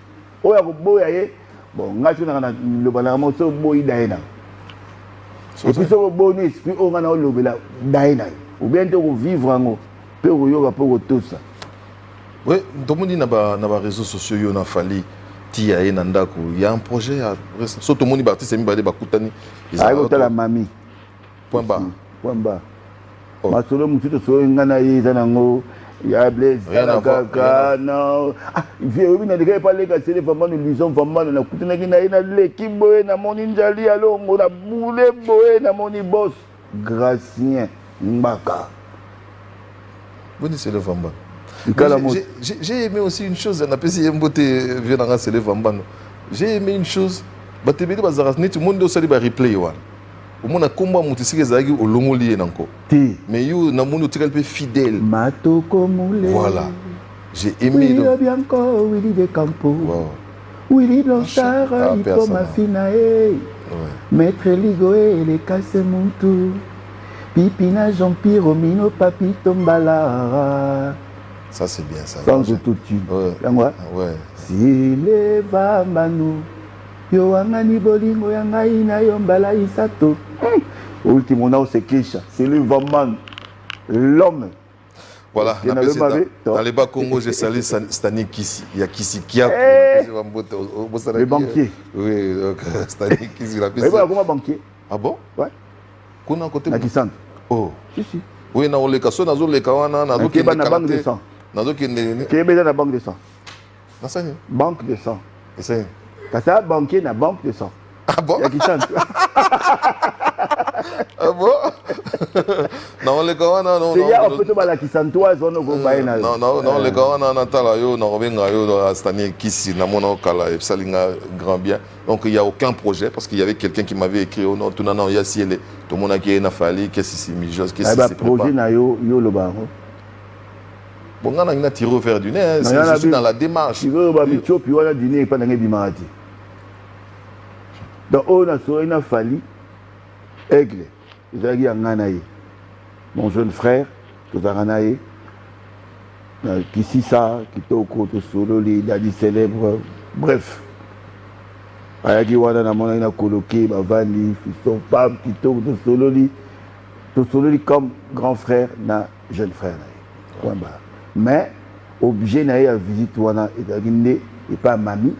Oya boyaye bon ngati na le balamo so boyi daina et puis so bon esprit on na lobela daina ou bien de vivre en pe yoga pour tout ça. Oui, tout le monde na ba réseaux sociaux yo na Fali tia e nandako il y a un projet so tout le monde bâti c'est mi ba de bakutani ils la mami point bas masolo mututo so ngana yiza nango ya Blaise kaka non vieux na dega parler ka c'est vraiment nous lisons vraiment na kutuna ki na l'équipe boye na moni njali alongo na boule boye na moni boss Gracien Mbaka. Bonne c'est le Vamba. J'ai aimé aussi une chose, on a passé une beauté vient dans c'est le Vamba. J'ai aimé une chose, batebeli bazaras ni tout le monde au sali ba replay wa. Au monde a combat mutisike zagi au longoli nanko. Mais you na monde tikal pe fidèle. Matoko moulé. Voilà. J'ai aimé donc. Willy Bianco, Willy de Campo. Wow. Willy Blanchard, Ipo Mafinae. Maître Ligoé, les Kassemuntu. Pipina Jean-Pierre Romino, Papito Mbalara. Ça c'est bien ça. Sans autotune. Ouais. Si les Vambanu. Yo angani bolingo yanga ina yo mbala isato. Ultimo nao se kesha, c'est le Vaman, l'homme. Voilà, dans les bas Congo, j'ai salé Stanik Kisi. Il y a Kisi Kia. Le banquier. Oui, donc Stanik Kisi. Mais voilà, comment banquier? Ah bon? Ouais. Qu'on a côté. Nakisante. Oh. Si. Oui, dans les cassos, dans les kawana, dans les banque de sang. Dans les qui est dans la banque de sang. Dans ça, banque de sang. Et ça. Quand ça banquier dans la banque de sang. Ah bon? Nakisante. Ah bon? Non, les kawana, non. Il y a un peu de mal à Kisantoise, on a non, les kawana, Natala, yo, non, Robenga, yo, dans Stanik Kisi, Namona, Kala, et Salinga, grand bien. Donc il n'y a aucun projet parce qu'il y avait quelqu'un qui m'avait écrit oh non, tout il y a si tout le monde qui est fallu, qu'est-ce que c'est Mijos, qu'est-ce que c'est projet na yo le baro. Bon, on a tiré au fer du nez, je suis dans la démarche. Tu veux ba bicho puis on a dîner et pas dans bimarati. Donc on a fallu aigle. Zagi nganaye. Mon jeune frère, Tozaranaye, qui si ça, qui toko to solo les dadi célèbre, bref. Ayaki wana na mona ina coloqué bavani fiston femme qui to solo li comme grand frère na jeune frère na. Point barre. Mais obligé na ya visite wana et pas mamie.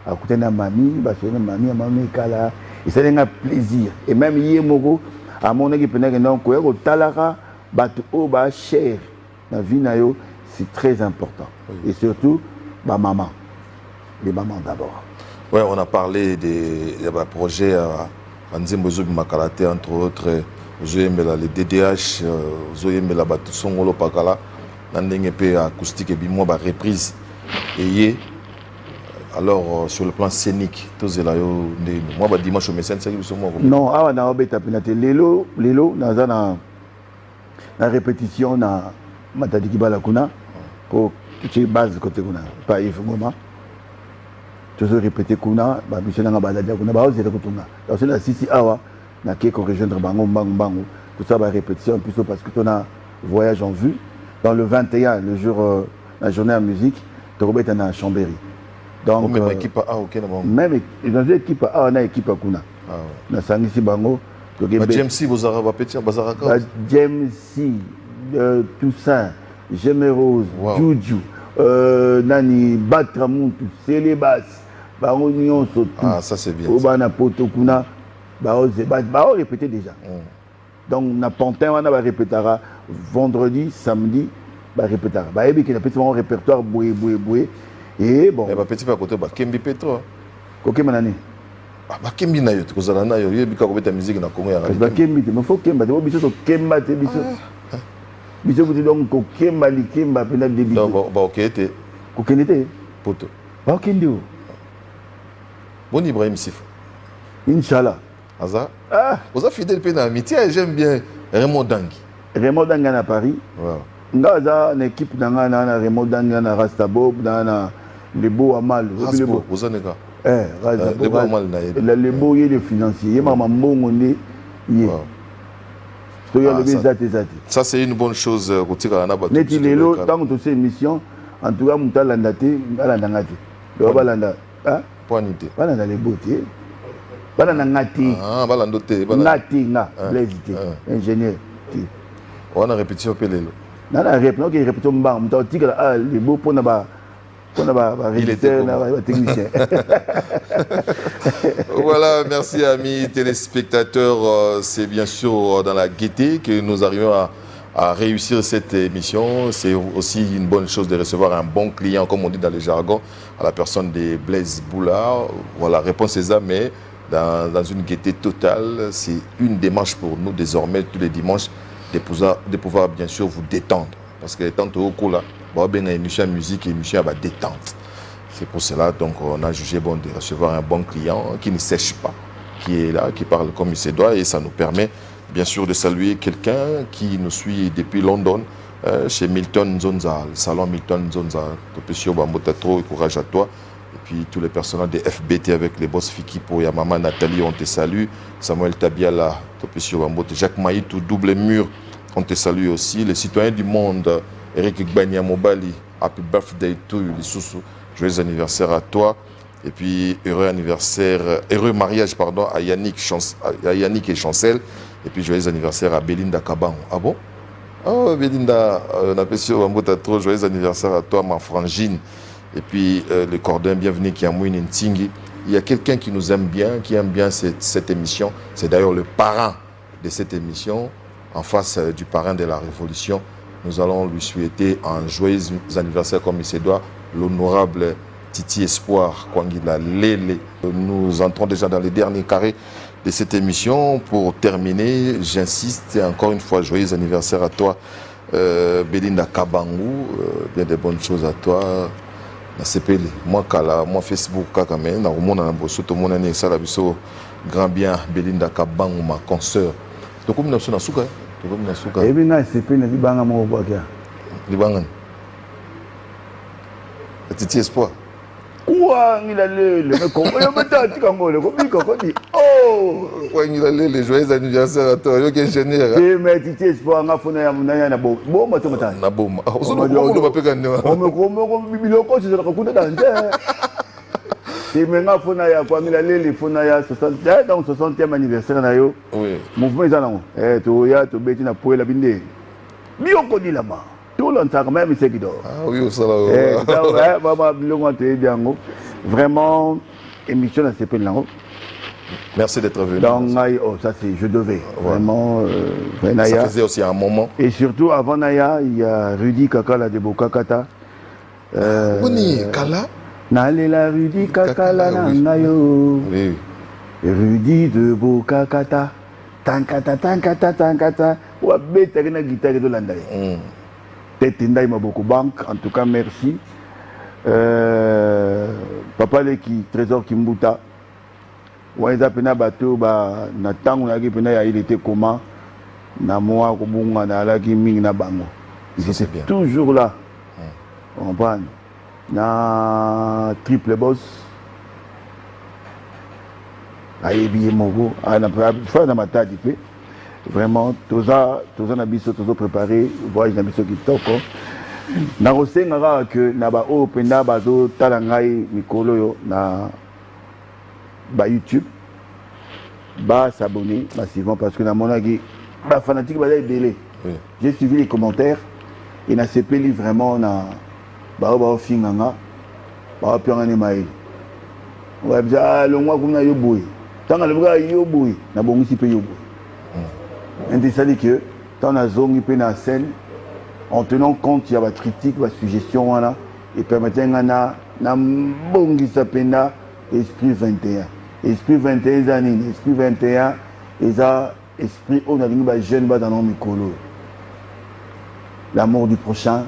À côté na mamie, parce que mamie kala et ça n'a plaisir. Et même hier moko à mon équipe non ko ko talara batu o ba cher na vie na yo, c'est très important. Oui. Et surtout ma maman. Les mamans d'abord. Oui, on a parlé des projets à Nzimbozo Makalate, entre autres, les DDH, la Batusongolo Pakala, Nandengepé acoustique et bimo reprise. Et alors, sur le plan scénique, tous les moi, dimanche au médecin, c'est qui non, on a tapinate. Lelo, dans la répétition, na Matadiki Balakuna, pour toutes les bases côté Kuna, pas Yves. Toujours répéter kuna ba mission nga baladia kuna ba ozela kutunga donc c'est la sisi awa na ke ko rejoindre bango bango tout ça ba répétition plutôt parce que on a voyage en vue dans le 21 le jour la journée en musique to robeta na Chambéry donc même équipe A OK na bango même dans l'équipe A on a équipe kuna na sangisi bango to ge James C bozara ba petit bazaraka James C Toussaint Gémérose Juju nani Batramuntu Célébas ah, ça c'est bien. Répéter déjà. Donc, na Pantin, on va répéter vendredi, samedi, on répéter. Il y a un répertoire boué. Et bon. Il y a petit peu à côté, Kembi Petro. Ok, manani. Ah, Kembi na yo, tu connais na yo, il y a une musique na Congo. Kembi, mais faut Kemba, tu vois, biso Kemba, tu biso. Biso vous donc Kemba, Kemba, pendant des biso. Donc, ok, t'es. Ok, n'était. Poto. Ok, ndio. Bon Ibrahim Sif. Inch'Allah. Aza. Ah. Vous avez fidèle dans l'amitié, j'aime bien Raymond Dangi. Raymond Dangi à Paris. Wow. Ngaza une équipe dans Raymond Dangi na Rastabob dans les beaux amal. Rasbo, vous en êtes là. Rastabob. Les beaux amal na. Les beaux y les financiers, maman mbongo né. Ça c'est une bonne chose côté kana ba. Neti lelo tant que ces émissions en tout cas mutalanda te alanda ngati. Do balanda. Hein? Poinité. Voilà dans les beautés. Voilà dans ngati. Ah, voilà ndoté. Ngati nga, blésité. Ingénieur. On a répétition pelelo. Non, la répétition mbang, mta tika les beaux pour na ba régisseur na ba technicien. Voilà, merci amis téléspectateurs, c'est bien sûr dans la gaieté que nous arrivons à réussir cette émission. C'est aussi une bonne chose de recevoir un bon client, comme on dit dans le jargon, à la personne de Blaise Boulard. Voilà, réponse est ça, mais dans une gaieté totale. C'est une démarche pour nous désormais, tous les dimanches, de pouvoir bien sûr vous détendre. Parce que tant au cours là, il y a une émission musique et une émission à détente. C'est pour cela donc on a jugé bon de recevoir un bon client qui ne sèche pas, qui est là, qui parle comme il se doit, et ça nous permet bien sûr de saluer quelqu'un qui nous suit depuis London, chez Milton Zonza, le salon Milton Zonza. Topesio Bambotatro, courage à toi. Et puis tous les personnels de FBT avec les boss Fiki pour Yamama, Nathalie, on te salue. Samuel Tabiala, Topesio Bambote, Jacques Maïtou, double mur, on te salue aussi. Les citoyens du monde, Eric Gbania Mobali, happy birthday to you, Lissoussou. Joyeux anniversaire à toi. Et puis heureux mariage pardon, à Yannick et Chancel. Et puis joyeux anniversaire à Belinda Kaban. Ah bon? Oh, Belinda, on appelle ça trop joyeux anniversaire à toi, ma frangine. Et puis, le cordon, bienvenue qui a Mouine Ntingi. Il y a quelqu'un qui nous aime bien, qui aime bien cette émission. C'est d'ailleurs le parrain de cette émission, en face du parrain de la Révolution. Nous allons lui souhaiter un joyeux anniversaire comme il se doit, l'honorable Titi Espoir Kwangila Lele. Nous entrons déjà dans les derniers carrés de cette émission. Pour terminer, j'insiste encore une fois, joyeux anniversaire à toi, Belinda Kabangou. Bien de bonnes choses à toi. Moi, Facebook, grand bien, Belinda Kabangou, ma consoeur. Donc, comme nous sommes et bien, c'est pas une banga mon boakia. Libangan. Titi Espoir. Quoi, il a le oh, quoi, il a les joyeux anniversaire à toi. Il est ingénieur. Et mais Titi Espoir, on a fait un bon matin. Na bon. On va pas gagner. On me loko, c'est le coup de danger. Et maintenant, il faut aller dans le 60e anniversaire. Oui. Mouvement est là. Tu as tu bêtis na poêle à binde. Bioko dit là-bas. Tout le temps, même c'est qui dort. Ah oui, ça là. Vraiment, émission à CP là. Merci d'être venu. Donc, ça c'est, je devais. Vraiment, ça faisait aussi un moment. Et surtout, avant Naya, il y a Rudy Kakala de Bokakata. Oui, Kala. Nalela Rudy Kakala Nangayo. Oui. Rudy de Bokakata. Tankata. Ou bête avec la guitare de l'Andaï. Tetindaï m'a beaucoup banque. En tout cas, merci. Papa Leki, Trésor Kimbuta. Ouaïza Pena Bateau, na tango na Pena, il était comment? Na moi, Kobunga, na Alaki Ming, na Bango. Ils étaient toujours là. On comprend. Na Triple Boss. Aïe, Mogo. Na Matadi. Vraiment, tous les nabiso, tous préparés, voyage nabiso qui toko. Na rosenga que na ba o penda bazo talangai mikolo yo na ba YouTube, ba s'abonner massivement parce que na monagi ba fanatique ba délai. J'ai suivi les commentaires et na CPLI vraiment na ba finganga ba pianga ni mai. Ouais bien le mois comme na yo boy. Tanga le bras yo boy na bongi si pe yo boy. C'est-à-dire que dans la zone de scène, en tenant compte, il y a la critique, la suggestion, et permettant à bon qui s'appelle Esprit 21. Esprit 21, Esprit 21, et ça, Esprit, on a dit jeune dans nos micros. L'amour du prochain,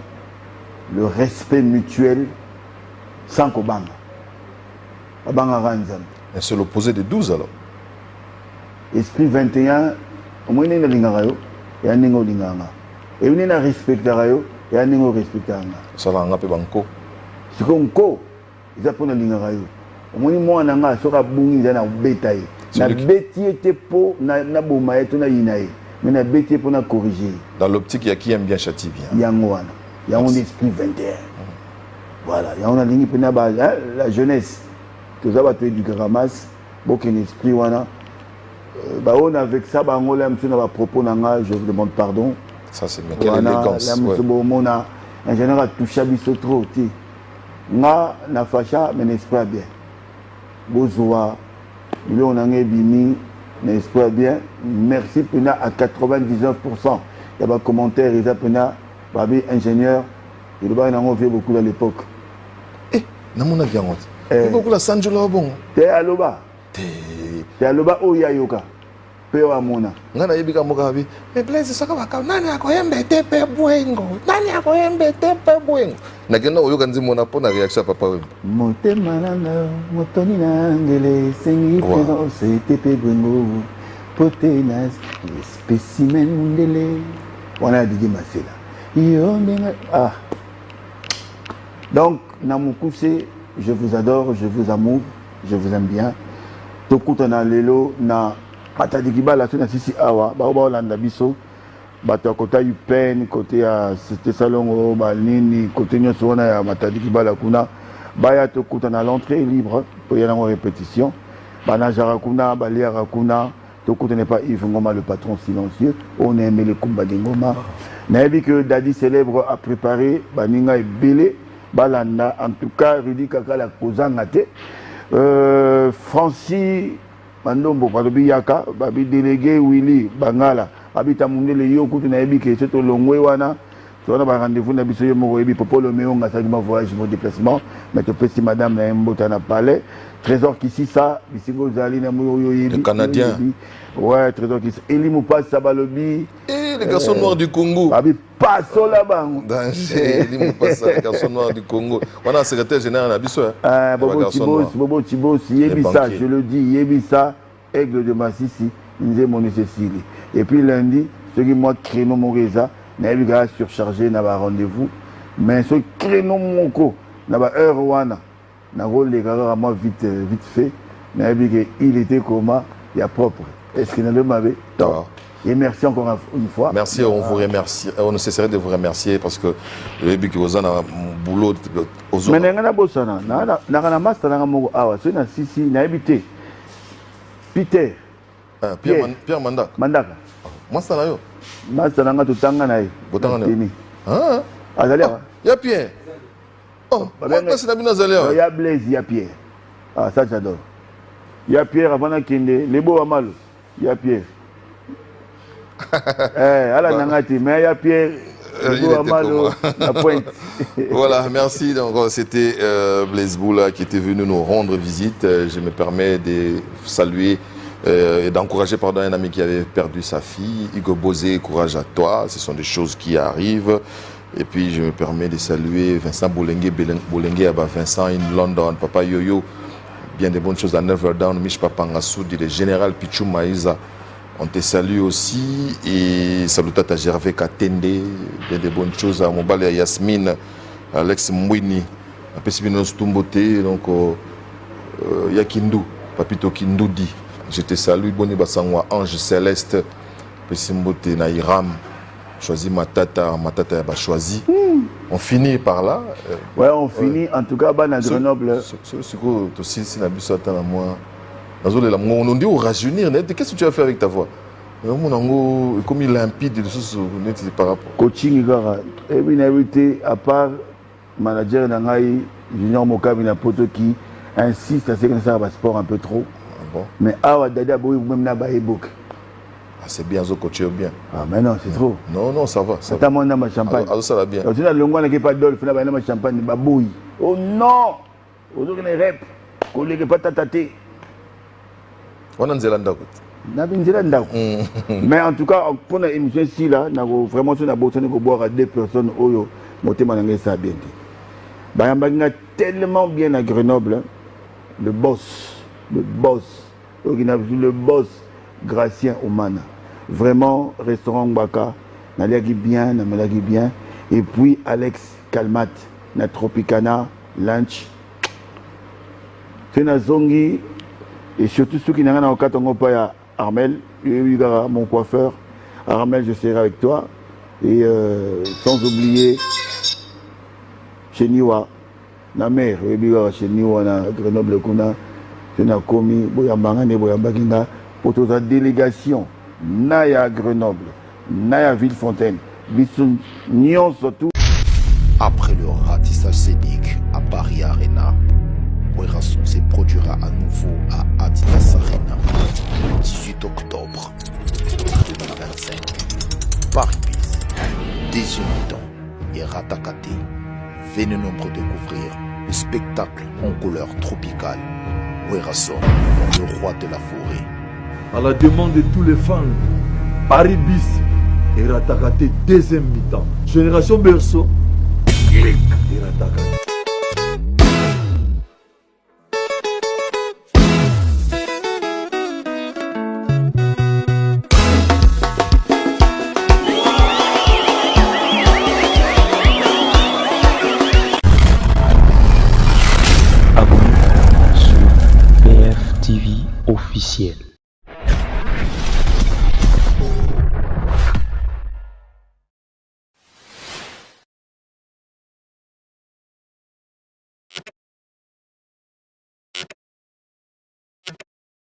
le respect mutuel, sans Kobanga. C'est l'opposé de 12 alors. Esprit 21, au moins, il y a un lingarayo, il y a un linganga. Et il y a un respectarayo, il y a un respectanga. Ça va, on a banco. C'est comme ko, ils apprennent un lingarayo. Au moins, moi, on a un sera bungi, il y a un bétail. Na bétier était pour na bomaye, tu na inaye. Mais na bétier pour na corriger. Dans l'optique, il y a qui aime bien châtie bien. Il y a un esprit 21. Voilà, il y a un ligne pour la jeunesse. Tout ça va te du Karamas, beaucoup d'esprit, voilà. On avec ça, on a propos, je vous demande pardon. Ça c'est bien. Quelle élégance. En général, tout chabisso trop. Na facha, mais n'est-ce pas bien. Bozoua, on a bimi, n'est-ce pas bien. Merci Pena à 99%. Il y a des commentaires, il y a Pena, Babi ingénieur, il y a beaucoup à l'époque. Eh, namona bien honte. Il y a beaucoup la Sanjola bon. T'es à l'oba. T'es à l'oba Oyayoka. Peu à mona. Nana yebika mokabi. Mais Blaise saka baka nani akoyembe tepe bwengo. Nani akoyembe tepe bwengo. Nakenda oyoka nzimona pona réaction papa wembe. Motema nanga motoni nangele sengi pena se tepe bwengo. Potenas spécimen ndele. Wana Didier Masela. Yo ndenga ah. Donc Namukuse, je vous adore, je vous amour, je vous aime bien. Tokutana lelo na Matadikiba la sona sisi awa ba Olanda biso bato kota UPN côté à c'était salon balini côté nyonso wana ya Matadikiba la kuna baya tokutana l'entrée libre pour y aller en répétition bana jarakuna balia rakuna tokutana pas Yves Ngoma le patron silencieux on aime les Kumba de Ngoma Naïbi que Dadi Célèbre a préparé, Baninga et Bélé, Balanda, en tout cas, Rudy Kaka la Kozangate, Francis Mandombo, Babi Yaka, Babi délégué Willy, Bangala, Habita Mundé, le Yoko, Naïbi, qui est tout long, Wana. On a un rendez-vous dans le Morobi pour le Méon, à mon voyage, mon déplacement. Mais tu peux si madame n'a un palais. Trésor qui ici, ça, ici, le Canadien. Ouais, Trésor qui ici. Eli Moupas Sabalobi. Et les garçons noirs du Congo. Babi, passons là-bas. Danger, Eli Moupas, les garçons noirs du Congo. On a un secrétaire général à Bissau. Bobo Tibos, Yébissa, je le dis, Yébissa, Aigle de Massissi, Nzé Monisesili. Et puis lundi, ceux qui moi créneau Moreza. Naïbi ga surchargé na ba rendez-vous mais ce créneau monko na ba heure wana na rôle les gars moi vite fait Naïbi il était comment il y a propre est-ce qu'il n'a le mauvais et merci encore une fois. Merci, on vous remercie, on ne cesserait de vous remercier parce que le début que vous avez un boulot mais n'engana bosana na master na mo awa c'est na sisi Naïbi te Peter Pierre Mandaka moi ça là yo master nanga tutanga naye botanga ni ah azalia ya Pierre oh moi c'est na bino azalia ya Blaise ya Pierre ah ça j'adore ya Pierre avant kende lebo amalo ya Pierre ala nanga ti mais ya Pierre lebo amalo la pointe. Voilà, merci. Donc c'était Blaise Boula qui était venu nous rendre visite. Je me permets de saluer et d'encourager un ami qui avait perdu sa fille. Hugo Bozé, courage à toi. Ce sont des choses qui arrivent. Et puis je me permets de saluer Vincent Bolengue à Vincent in London, Papa Yoyo. Bien des bonnes choses à Neverdown, Mich Papanga Soudi, le général Pichou Maïza. On te salue aussi. Et salut à Gervais Katende. Bien des bonnes choses à Mobale et Yasmine, Alex Mouini, à Pessibino Stumbote, donc Yakindu, Papito Kindoudi. Je te salue, Boni Bassangwa, Ange Céleste, Pessimbote Naïram, choisi Matata Yaba choisi. On finit par là. Ouais, on finit. En tout cas, à Grenoble. On dit au rajeunir. Qu'est-ce que tu as fait avec ta voix? Comme il est limpide par rapport. Coaching, et bien, à part manager Nangaï, Junior Mokabi Napoto qui insiste à ce que ça va sport un peu trop. Bon. Mais Awa Dada Boy même n'a pas ebook. C'est bien, zo coaché bien. Ah mais non, c'est trop. Non, ça va. Ça va. T'as ma champagne. Alors ça va bien. Tu as le longwa qui pas d'olf, n'a pas ma champagne, babouille. Oh non. Aujourd'hui les rep, collègue pas tataté. On a un Zélanda. Mais en tout cas, pour l'émission ici, là, vraiment, on a besoin de boire à 2 personnes. Oyo, ça bien. Bayambanga tellement bien à Grenoble. Le boss, le boss Gracien Omana. Vraiment, restaurant Baka, Naliagi bien, Namalagi bien. Et puis Alex Kalmat, na Tropicana, lunch. C'est na Zongi. Et surtout ceux qui n'ont rien en Katongo Paya, Armel, mon coiffeur. Armel, je serai avec toi. Et sans oublier Cheniwa, la mère, Cheniwa, Grenoble, Kuna, Komi, Boyambangane, Boyambaginga, pour toute la délégation, Naya Grenoble, Naya Villefontaine, Bissoun, Nyon surtout. Après le ratissage scénique à Paris Arena, Werrason se produira à nouveau à Adidas Arena le 18 octobre 2025. Paris Bis, deuxième mi-temps et Ratakate. Venez nombreux découvrir le spectacle en couleur tropicale. Werrason, le roi de la forêt. À la demande de tous les fans, Paris Bis et Ratakate deuxième mi-temps. Génération Berceau et Ratakate.